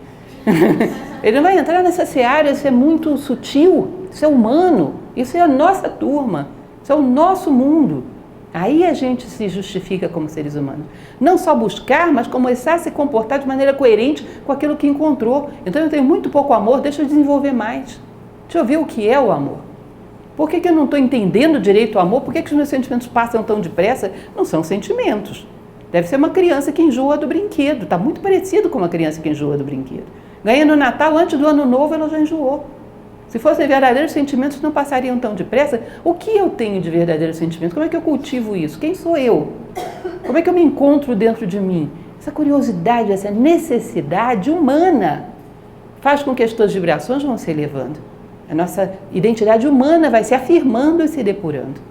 Ele não vai entrar nessa seara, isso é muito sutil, isso é humano, isso é a nossa turma, isso é o nosso mundo. Aí a gente se justifica como seres humanos. Não só buscar, mas começar a se comportar de maneira coerente com aquilo que encontrou. Então eu tenho muito pouco amor, deixa eu desenvolver mais. Deixa eu ver o que é o amor. Por que eu não estou entendendo direito o amor? Por que os meus sentimentos passam tão depressa? Não são sentimentos. Deve ser uma criança que enjoa do brinquedo. Está muito parecido com uma criança que enjoa do brinquedo. Ganha no Natal, antes do Ano Novo, ela já enjoou. Se fossem verdadeiros sentimentos, não passariam tão depressa. O que eu tenho de verdadeiros sentimentos? Como é que eu cultivo isso? Quem sou eu? Como é que eu me encontro dentro de mim? Essa curiosidade, essa necessidade humana faz com que as tuas vibrações vão se elevando. A nossa identidade humana vai se afirmando e se depurando.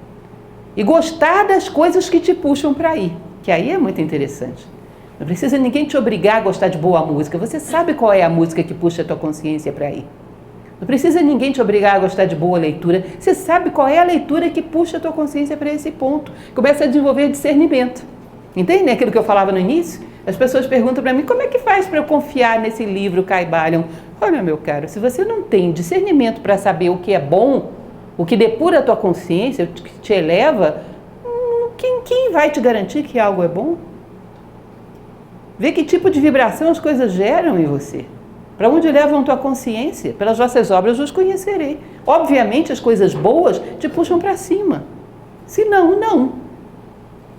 E gostar das coisas que te puxam para aí, que aí é muito interessante. Não precisa ninguém te obrigar a gostar de boa música. Você sabe qual é a música que puxa a tua consciência para aí. Não precisa ninguém te obrigar a gostar de boa leitura. Você sabe qual é a leitura que puxa a tua consciência para esse ponto. Começa a desenvolver discernimento. Entende aquilo que eu falava no início? As pessoas perguntam para mim, como é que faz para eu confiar nesse livro Kybalion? Olha, meu caro, se você não tem discernimento para saber o que é bom, o que depura a tua consciência, o que te eleva, quem vai te garantir que algo é bom? Vê que tipo de vibração as coisas geram em você. Para onde levam tua consciência? Pelas vossas obras os conhecerei. Obviamente as coisas boas te puxam para cima. Se não, não.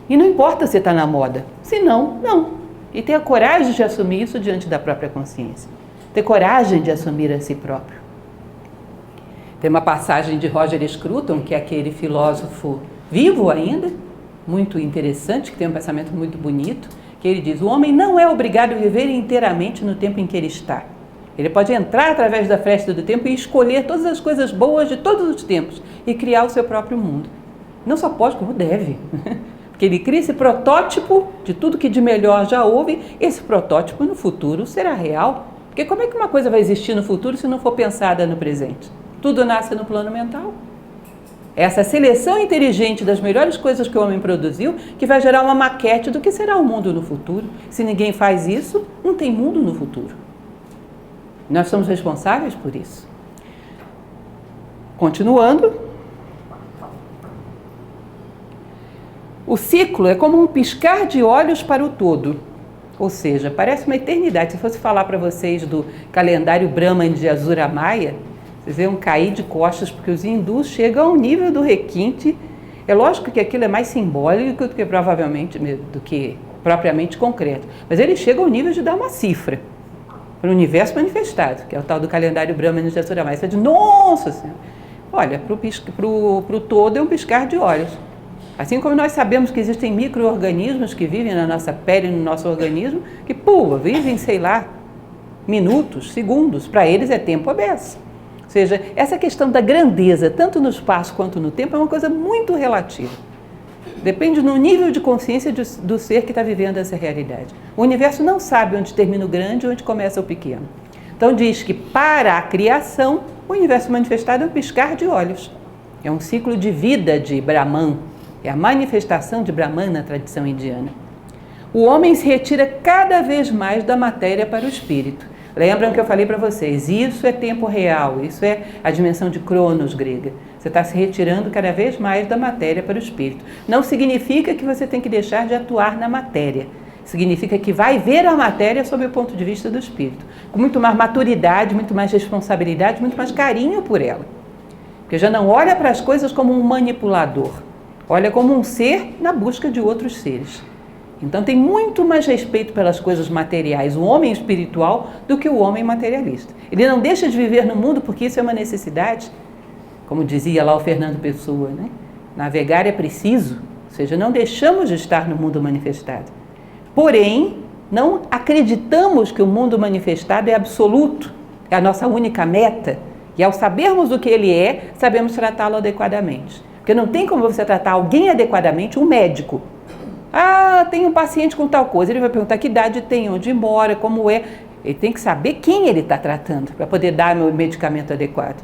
E não importa se está na moda. Se não, não. E ter a coragem de assumir isso diante da própria consciência. Ter coragem de assumir a si próprio. Tem uma passagem de Roger Scruton, que é aquele filósofo vivo ainda, muito interessante, que tem um pensamento muito bonito, que ele diz, o homem não é obrigado a viver inteiramente no tempo em que ele está. Ele pode entrar através da fresta do tempo e escolher todas as coisas boas de todos os tempos e criar o seu próprio mundo. Não só pode, como deve. Porque ele cria esse protótipo de tudo que de melhor já houve, esse protótipo no futuro será real. Porque como é que uma coisa vai existir no futuro se não for pensada no presente? Tudo nasce no plano mental. Essa seleção inteligente das melhores coisas que o homem produziu, que vai gerar uma maquete do que será o mundo no futuro. Se ninguém faz isso, não tem mundo no futuro. Nós somos responsáveis por isso. Continuando. O ciclo é como um piscar de olhos para o todo. Ou seja, parece uma eternidade. Se fosse falar para vocês do calendário Brahman de Azura Maia, vocês iam cair de costas, porque os hindus chegam ao nível do requinte. É lógico que aquilo é mais simbólico do que propriamente concreto. Mas ele chega ao nível de dar uma cifra para o universo manifestado, que é o tal do calendário Brahman de Azura Maia. Você diz, nossa Senhora! Olha, para o todo é um piscar de olhos. Assim como nós sabemos que existem micro-organismos que vivem na nossa pele, no nosso organismo, que, vivem, sei lá, minutos, segundos. Para eles é tempo aberto. Ou seja, essa questão da grandeza, tanto no espaço quanto no tempo, é uma coisa muito relativa. Depende do nível de consciência do ser que está vivendo essa realidade. O universo não sabe onde termina o grande e onde começa o pequeno. Então diz que para a criação, o universo manifestado é um piscar de olhos. É um ciclo de vida de Brahman. É a manifestação de Brahman na tradição indiana. O homem se retira cada vez mais da matéria para o espírito. Lembram que eu falei para vocês, isso é tempo real, isso é a dimensão de Cronos grega. Você está se retirando cada vez mais da matéria para o espírito. Não significa que você tem que deixar de atuar na matéria. Significa que vai ver a matéria sob o ponto de vista do espírito. Com muito mais maturidade, muito mais responsabilidade, muito mais carinho por ela. Porque já não olha para as coisas como um manipulador. Olha como um ser na busca de outros seres. Então tem muito mais respeito pelas coisas materiais, o homem espiritual, do que o homem materialista. Ele não deixa de viver no mundo porque isso é uma necessidade, como dizia lá o Fernando Pessoa, né? Navegar é preciso, ou seja, não deixamos de estar no mundo manifestado. Porém, não acreditamos que o mundo manifestado é absoluto, é a nossa única meta, e ao sabermos o que ele é, sabemos tratá-lo adequadamente. Porque não tem como você tratar alguém adequadamente, um médico. Ah, tem um paciente com tal coisa, ele vai perguntar que idade tem, onde mora, como é. Ele tem que saber quem ele está tratando para poder dar o medicamento adequado.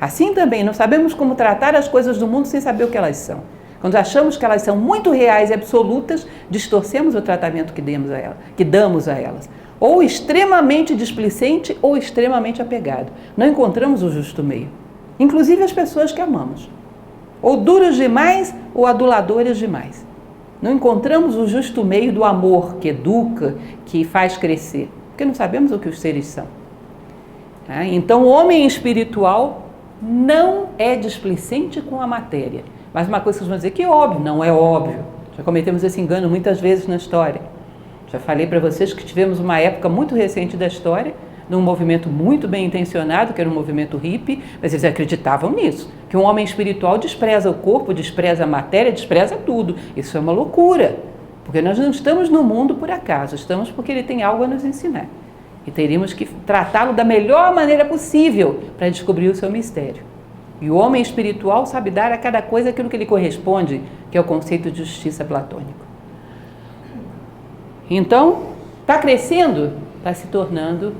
Assim também, não sabemos como tratar as coisas do mundo sem saber o que elas são. Quando achamos que elas são muito reais e absolutas, distorcemos o tratamento que damos a elas. Ou extremamente displicente ou extremamente apegado. Não encontramos o justo meio. Inclusive as pessoas que amamos. Ou duros demais ou aduladores demais. Não encontramos o justo meio do amor que educa, que faz crescer. Porque não sabemos o que os seres são. Então o homem espiritual não é displicente com a matéria. Mas uma coisa que vocês vão dizer que é óbvio, não é óbvio. Já cometemos esse engano muitas vezes na história. Já falei para vocês que tivemos uma época muito recente da história, num movimento muito bem intencionado, que era um movimento hippie, mas eles acreditavam nisso, que um homem espiritual despreza o corpo, despreza a matéria, despreza tudo. Isso é uma loucura, porque nós não estamos no mundo por acaso, estamos porque ele tem algo a nos ensinar. E teríamos que tratá-lo da melhor maneira possível para descobrir o seu mistério. E o homem espiritual sabe dar a cada coisa aquilo que lhe corresponde, que é o conceito de justiça platônico. Então, está crescendo, está se tornando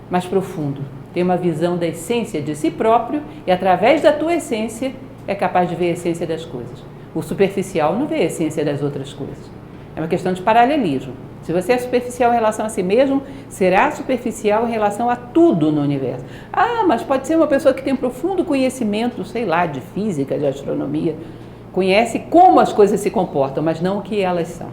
mais profundo. Tem uma visão da essência de si próprio e, através da tua essência, é capaz de ver a essência das coisas. O superficial não vê a essência das outras coisas. É uma questão de paralelismo. Se você é superficial em relação a si mesmo, será superficial em relação a tudo no universo. Ah, mas pode ser uma pessoa que tem um profundo conhecimento, sei lá, de física, de astronomia. Conhece como as coisas se comportam, mas não o que elas são.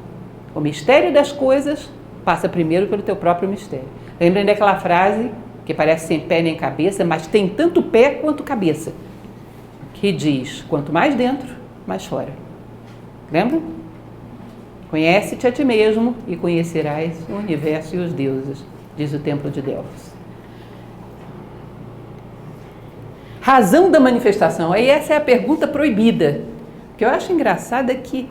O mistério das coisas passa primeiro pelo teu próprio mistério. Lembrem daquela frase, que parece sem pé nem cabeça, mas tem tanto pé quanto cabeça, que diz, quanto mais dentro, mais fora. Lembra? Conhece-te a ti mesmo e conhecerás o universo e os deuses, diz o Templo de Delfos. Razão da manifestação. Aí essa é a pergunta proibida. O que eu acho engraçado é que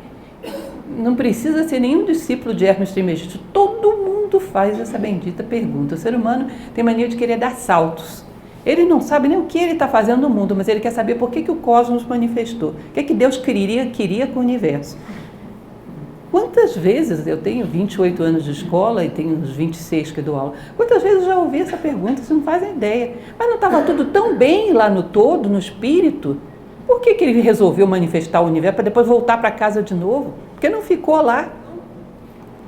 não precisa ser nenhum discípulo de Hermes Trismegisto. Todo mundo faz essa bendita pergunta. O ser humano tem mania de querer dar saltos. Ele não sabe nem o que ele está fazendo no mundo, mas ele quer saber por que o cosmos manifestou. O que Deus queria com o universo. Quantas vezes, eu tenho 28 anos de escola e tenho uns 26 que dou aula, quantas vezes eu já ouvi essa pergunta, vocês não fazem ideia. Mas não estava tudo tão bem lá no todo, no espírito? Por que ele resolveu manifestar o universo para depois voltar para casa de novo? Porque não ficou lá.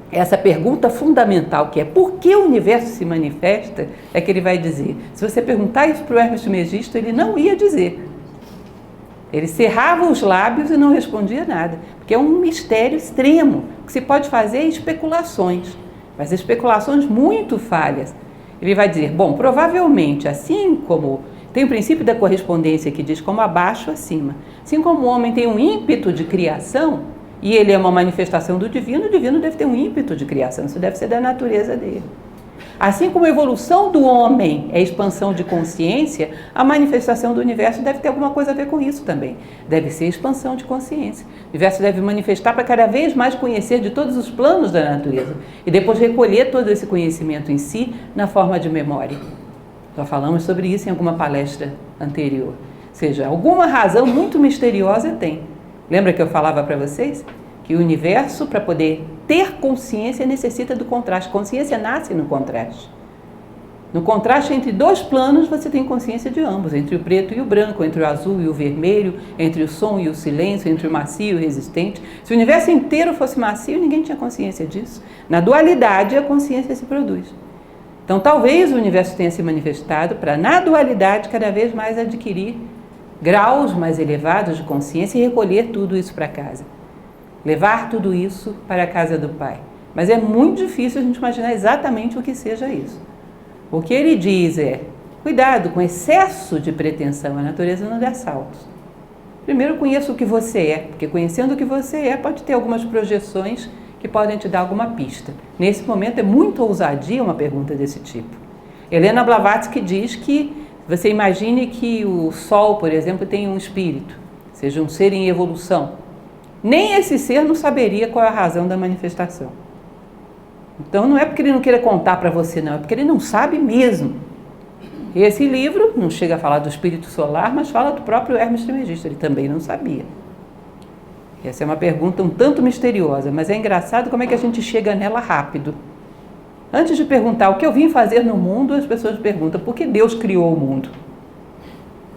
Essa pergunta fundamental, que é por que o universo se manifesta, é que ele vai dizer. Se você perguntar isso para o Hermes Trismegisto, ele não ia dizer. Ele cerrava os lábios e não respondia nada, porque é um mistério extremo. O que se pode fazer é especulações, mas especulações muito falhas. Ele vai dizer, bom, provavelmente, assim como tem o princípio da correspondência que diz como abaixo, acima. Assim como o homem tem um ímpeto de criação, e ele é uma manifestação do divino, o divino deve ter um ímpeto de criação, isso deve ser da natureza dele. Assim como a evolução do homem é expansão de consciência, a manifestação do universo deve ter alguma coisa a ver com isso também. Deve ser expansão de consciência. O universo deve manifestar para cada vez mais conhecer de todos os planos da natureza e depois recolher todo esse conhecimento em si na forma de memória. Já falamos sobre isso em alguma palestra anterior. Ou seja, alguma razão muito misteriosa tem. Lembra que eu falava para vocês? Que o universo, para poder ter consciência, necessita do contraste. Consciência nasce no contraste. No contraste entre dois planos, você tem consciência de ambos, entre o preto e o branco, entre o azul e o vermelho, entre o som e o silêncio, entre o macio e o resistente. Se o universo inteiro fosse macio, ninguém tinha consciência disso. Na dualidade, a consciência se produz. Então, talvez o universo tenha se manifestado para, na dualidade, cada vez mais adquirir graus mais elevados de consciência e recolher tudo isso para casa. Levar tudo isso para a casa do Pai. Mas é muito difícil a gente imaginar exatamente o que seja isso. O que ele diz é, cuidado com excesso de pretensão, a natureza não dá saltos. Primeiro conheça o que você é, porque conhecendo o que você é, pode ter algumas projeções que podem te dar alguma pista. Nesse momento é muito ousadia uma pergunta desse tipo. Helena Blavatsky diz que você imagine que o Sol, por exemplo, tem um espírito, seja um ser em evolução. Nem esse ser não saberia qual é a razão da manifestação. Então não é porque ele não queira contar para você, não, é porque ele não sabe mesmo. E esse livro não chega a falar do espírito solar, mas fala do próprio Hermes Trismegisto, ele também não sabia. Essa é uma pergunta um tanto misteriosa, mas é engraçado como é que a gente chega nela rápido. Antes de perguntar o que eu vim fazer no mundo, as pessoas perguntam por que Deus criou o mundo.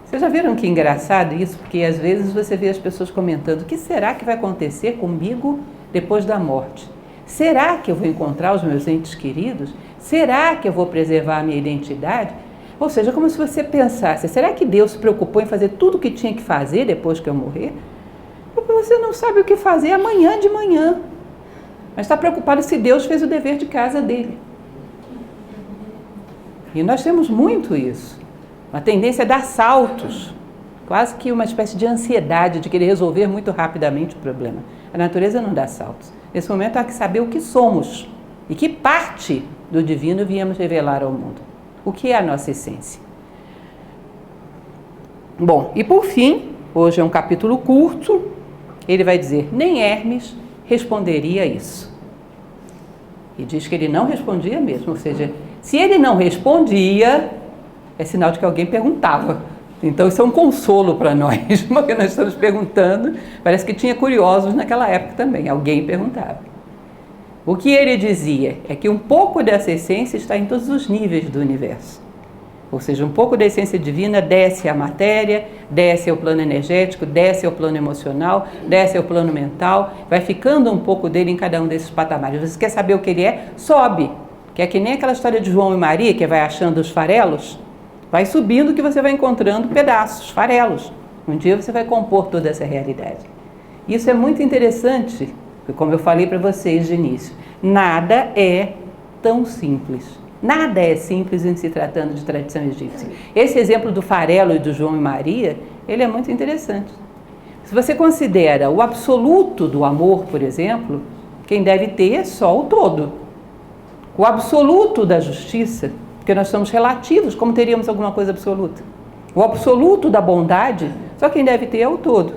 Vocês já viram que engraçado isso? Porque às vezes você vê as pessoas comentando: o que será que vai acontecer comigo depois da morte? Será que eu vou encontrar os meus entes queridos? Será que eu vou preservar a minha identidade? Ou seja, como se você pensasse: será que Deus se preocupou em fazer tudo o que tinha que fazer depois que eu morrer? Porque você não sabe o que fazer amanhã de manhã. Mas está preocupado se Deus fez o dever de casa dele. E nós temos muito isso. Uma tendência a dar saltos, quase que uma espécie de ansiedade de querer resolver muito rapidamente o problema. A natureza não dá saltos. Nesse momento há que saber o que somos e que parte do divino viemos revelar ao mundo. O que é a nossa essência? Bom, e por fim, hoje é um capítulo curto, ele vai dizer: nem Hermes responderia isso. E diz que ele não respondia mesmo, ou seja, se ele não respondia, é sinal de que alguém perguntava. Então isso é um consolo para nós, porque nós estamos perguntando, parece que tinha curiosos naquela época também, alguém perguntava. O que ele dizia é que um pouco dessa essência está em todos os níveis do universo. Ou seja, um pouco da essência divina desce à matéria, desce ao plano energético, desce ao plano emocional, desce ao plano mental, vai ficando um pouco dele em cada um desses patamares. Você quer saber o que ele é? Sobe. Que é que nem aquela história de João e Maria, que vai achando os farelos, vai subindo que você vai encontrando pedaços, farelos. Um dia você vai compor toda essa realidade. Isso é muito interessante, porque como eu falei para vocês de início, nada é tão simples. Nada é simples em se tratando de tradição egípcia. Esse exemplo do farelo e do João e Maria, ele é muito interessante. Se você considera o absoluto do amor, por exemplo, quem deve ter é só o todo. O absoluto da justiça, porque nós somos relativos, como teríamos alguma coisa absoluta? O absoluto da bondade, só quem deve ter é o todo.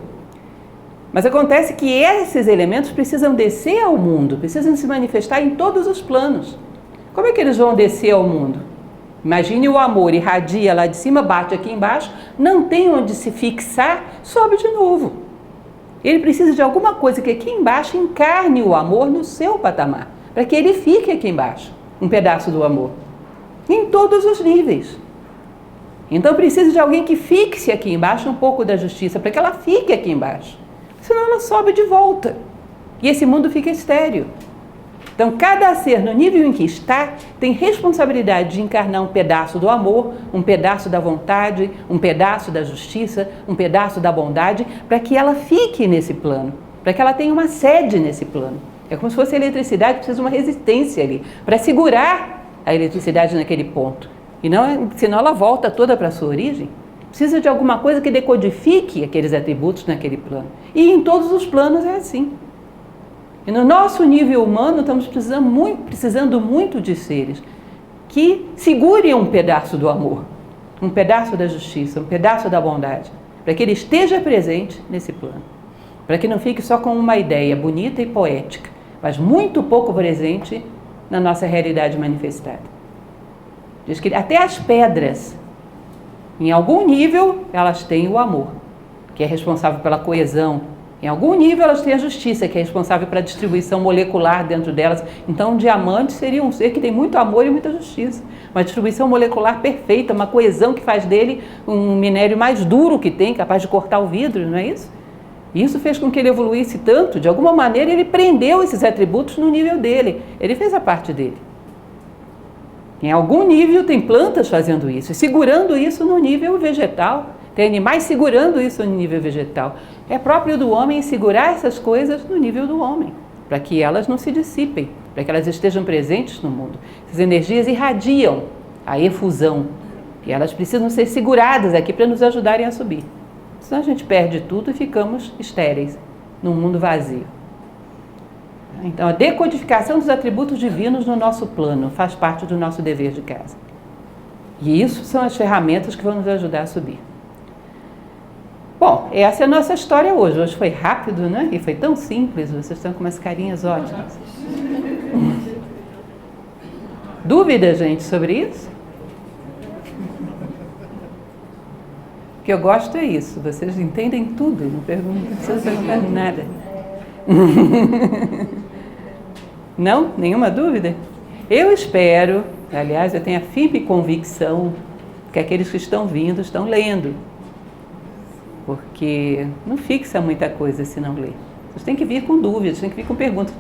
Mas acontece que esses elementos precisam descer ao mundo, precisam se manifestar em todos os planos. Como é que eles vão descer ao mundo? Imagine o amor, irradia lá de cima, bate aqui embaixo, não tem onde se fixar, sobe de novo. Ele precisa de alguma coisa que aqui embaixo encarne o amor no seu patamar, para que ele fique aqui embaixo, um pedaço do amor, em todos os níveis. Então precisa de alguém que fixe aqui embaixo um pouco da justiça, para que ela fique aqui embaixo, senão ela sobe de volta, e esse mundo fica estéril. Então, cada ser, no nível em que está, tem responsabilidade de encarnar um pedaço do amor, um pedaço da vontade, um pedaço da justiça, um pedaço da bondade, para que ela fique nesse plano, para que ela tenha uma sede nesse plano. É como se fosse a eletricidade, precisa de uma resistência ali, para segurar a eletricidade naquele ponto. E não, senão ela volta toda para a sua origem. Precisa de alguma coisa que decodifique aqueles atributos naquele plano. E em todos os planos é assim. E no nosso nível humano estamos precisando muito de seres que segurem um pedaço do amor, um pedaço da justiça, um pedaço da bondade, para que ele esteja presente nesse plano. Para que não fique só com uma ideia bonita e poética, mas muito pouco presente na nossa realidade manifestada. Diz que até as pedras, em algum nível, elas têm o amor, que é responsável pela coesão. Em algum nível elas têm a justiça, que é responsável pela distribuição molecular dentro delas. Então um diamante seria um ser que tem muito amor e muita justiça. Uma distribuição molecular perfeita, uma coesão que faz dele um minério mais duro que tem, capaz de cortar o vidro, não é isso? E isso fez com que ele evoluísse tanto, de alguma maneira ele prendeu esses atributos no nível dele. Ele fez a parte dele. Em algum nível tem plantas fazendo isso, e segurando isso no nível vegetal. Tem animais segurando isso no nível vegetal. É próprio do homem segurar essas coisas no nível do homem, para que elas não se dissipem, para que elas estejam presentes no mundo. Essas energias irradiam a efusão, e elas precisam ser seguradas aqui para nos ajudarem a subir. Senão a gente perde tudo e ficamos estéreis, num mundo vazio. Então, a decodificação dos atributos divinos no nosso plano faz parte do nosso dever de casa. E isso são as ferramentas que vão nos ajudar a subir. Bom, essa é a nossa história hoje. Hoje foi rápido, né? E foi tão simples. Vocês estão com umas carinhas ótimas. Dúvida, gente, sobre isso? O que eu gosto é isso. Vocês entendem tudo. Não precisam perguntar nada. Não? Nenhuma dúvida? Eu espero, aliás, eu tenho a firme convicção que aqueles que estão vindo estão lendo. Porque não fixa muita coisa se não ler. Vocês têm que vir com dúvidas, têm que vir com perguntas.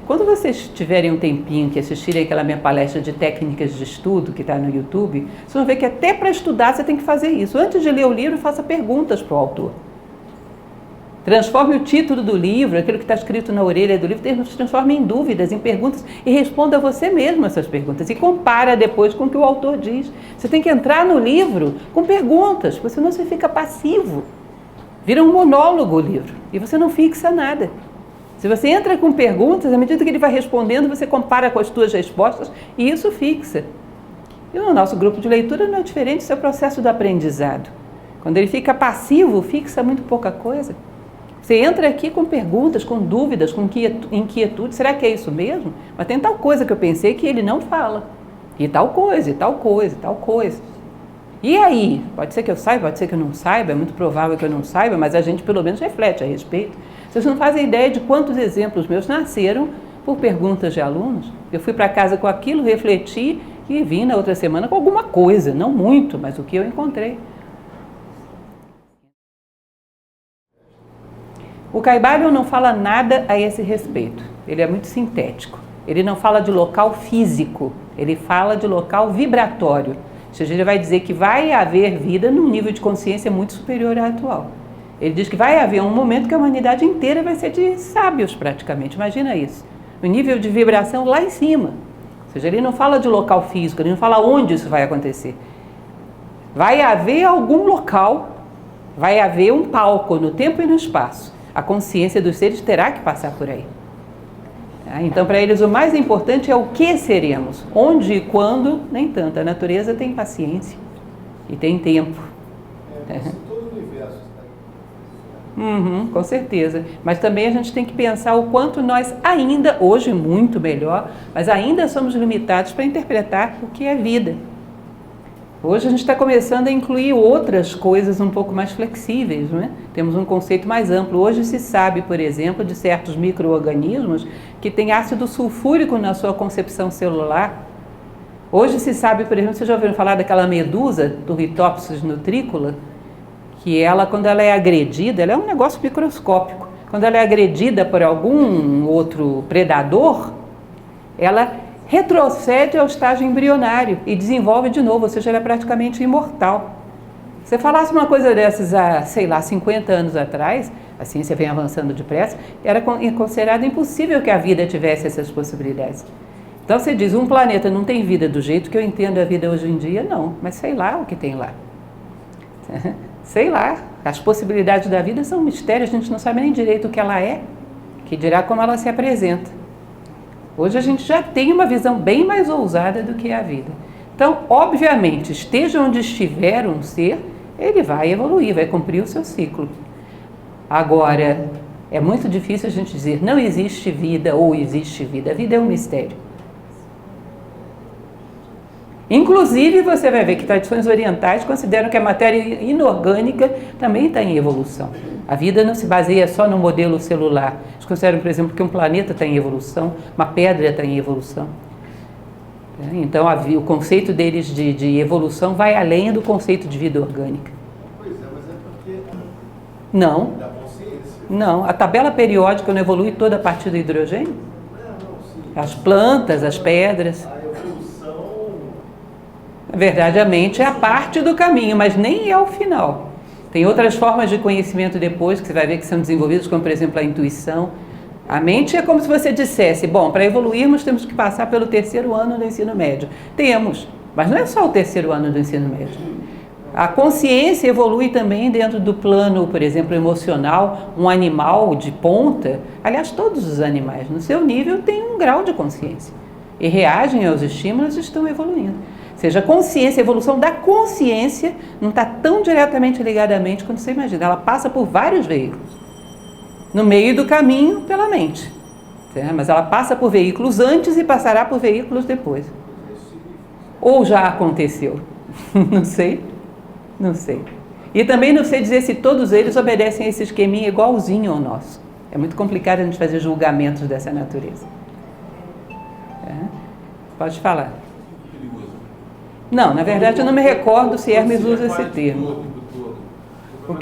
Quando vocês tiverem um tempinho que assistirem aquela minha palestra de técnicas de estudo que está no YouTube, vocês vão ver que até para estudar você tem que fazer isso. Antes de ler o livro, faça perguntas para o autor. Transforme o título do livro, aquilo que está escrito na orelha do livro, transforme em dúvidas, em perguntas e responda você mesmo essas perguntas. E compara depois com o que o autor diz. Você tem que entrar no livro com perguntas, porque senão você fica passivo. Vira um monólogo o livro e você não fixa nada. Se você entra com perguntas, à medida que ele vai respondendo, você compara com as suas respostas e isso fixa. E no nosso grupo de leitura não é diferente, isso é o processo do aprendizado. Quando ele fica passivo, fixa muito pouca coisa. Você entra aqui com perguntas, com dúvidas, com inquietude. Será que é isso mesmo? Mas tem tal coisa que eu pensei que ele não fala. E tal coisa, e tal coisa, e tal coisa. E aí? Pode ser que eu saiba, pode ser que eu não saiba, é muito provável que eu não saiba, mas a gente pelo menos reflete a respeito. Vocês não fazem ideia de quantos exemplos meus nasceram por perguntas de alunos. Eu fui para casa com aquilo, refleti e vim na outra semana com alguma coisa, não muito, mas o que eu encontrei. O Kybalion não fala nada a esse respeito, ele é muito sintético. Ele não fala de local físico, ele fala de local vibratório. Ou seja, ele vai dizer que vai haver vida num nível de consciência muito superior à atual. Ele diz que vai haver um momento que a humanidade inteira vai ser de sábios praticamente, imagina isso. O nível de vibração lá em cima. Ou seja, ele não fala de local físico, ele não fala onde isso vai acontecer. Vai haver algum local, vai haver um palco no tempo e no espaço. A consciência dos seres terá que passar por aí. Então, para eles, o mais importante é o que seremos. Onde e quando, nem tanto. A natureza tem paciência e tem tempo. Todo o universo está aí. Com certeza. Mas também a gente tem que pensar o quanto nós ainda, hoje muito melhor, mas ainda somos limitados para interpretar o que é vida. Hoje a gente está começando a incluir outras coisas um pouco mais flexíveis, não é? Temos um conceito mais amplo. Hoje se sabe, por exemplo, de certos micro-organismos que têm ácido sulfúrico na sua concepção celular. Hoje se sabe, por exemplo, vocês já ouviram falar daquela medusa, Turritopsis nutricula, que ela, quando ela é agredida, ela é um negócio microscópico. Quando ela é agredida por algum outro predador, ela retrocede ao estágio embrionário e desenvolve de novo, ou seja, ela é praticamente imortal. Se você falasse uma coisa dessas há, 50 anos atrás, a ciência vem avançando depressa, era considerado impossível que a vida tivesse essas possibilidades. Então você diz, um planeta não tem vida do jeito que eu entendo a vida hoje em dia? Não, mas sei lá o que tem lá. Sei lá, as possibilidades da vida são um mistério, a gente não sabe nem direito o que ela é, que dirá como ela se apresenta. Hoje a gente já tem uma visão bem mais ousada do que é a vida. Então, obviamente, esteja onde estiver um ser, ele vai evoluir, vai cumprir o seu ciclo. Agora, é muito difícil a gente dizer não existe vida ou existe vida. A vida é um mistério. Inclusive, você vai ver que tradições orientais consideram que a matéria inorgânica também está em evolução. A vida não se baseia só no modelo celular. Eles consideram, por exemplo, que um planeta está em evolução, uma pedra está em evolução. Então, o conceito deles de evolução vai além do conceito de vida orgânica. Pois é, mas é porque... Não. Da consciência? Não. A tabela periódica não evolui toda a partir do hidrogênio? Não, sim. As plantas, as pedras... A evolução... Na verdade, a mente é a parte do caminho, mas nem é o final. Tem outras formas de conhecimento depois que você vai ver que são desenvolvidas, como, por exemplo, a intuição. A mente é como se você dissesse, bom, para evoluirmos temos que passar pelo 3º ano do ensino médio. Temos, mas não é só o 3º ano do ensino médio. A consciência evolui também dentro do plano, por exemplo, emocional. Um animal de ponta, aliás, todos os animais, no seu nível, têm um grau de consciência e reagem aos estímulos e estão evoluindo. Ou seja, a consciência, a evolução da consciência não está tão diretamente ligada à mente quanto você imagina. Ela passa por vários veículos. No meio do caminho, pela mente. Certo? Mas ela passa por veículos antes e passará por veículos depois. Ou já aconteceu. Não sei. Não sei. E também não sei dizer se todos eles obedecem a esse esqueminha igualzinho ao nosso. É muito complicado a gente fazer julgamentos dessa natureza. Pode falar. Não, na verdade eu não me recordo se Hermes usa esse termo. O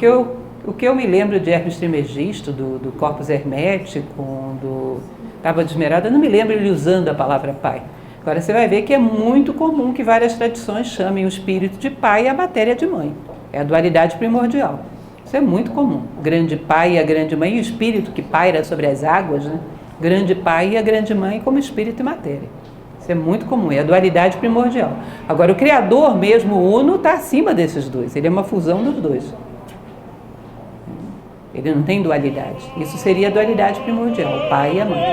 que eu me lembro de Hermes Trismegisto, do Corpus Hermético, do Tábua de Esmeralda, eu não me lembro ele usando a palavra pai. Agora você vai ver que é muito comum que várias tradições chamem o espírito de pai e a matéria de mãe. É a dualidade primordial. Isso é muito comum. O grande pai e a grande mãe, e o espírito que paira sobre as águas, né? Grande pai e a grande mãe como espírito e matéria. Isso é muito comum, é a dualidade primordial. Agora, o Criador mesmo, o Uno, está acima desses dois. Ele é uma fusão dos dois. Ele não tem dualidade. Isso seria a dualidade primordial, o pai e a mãe.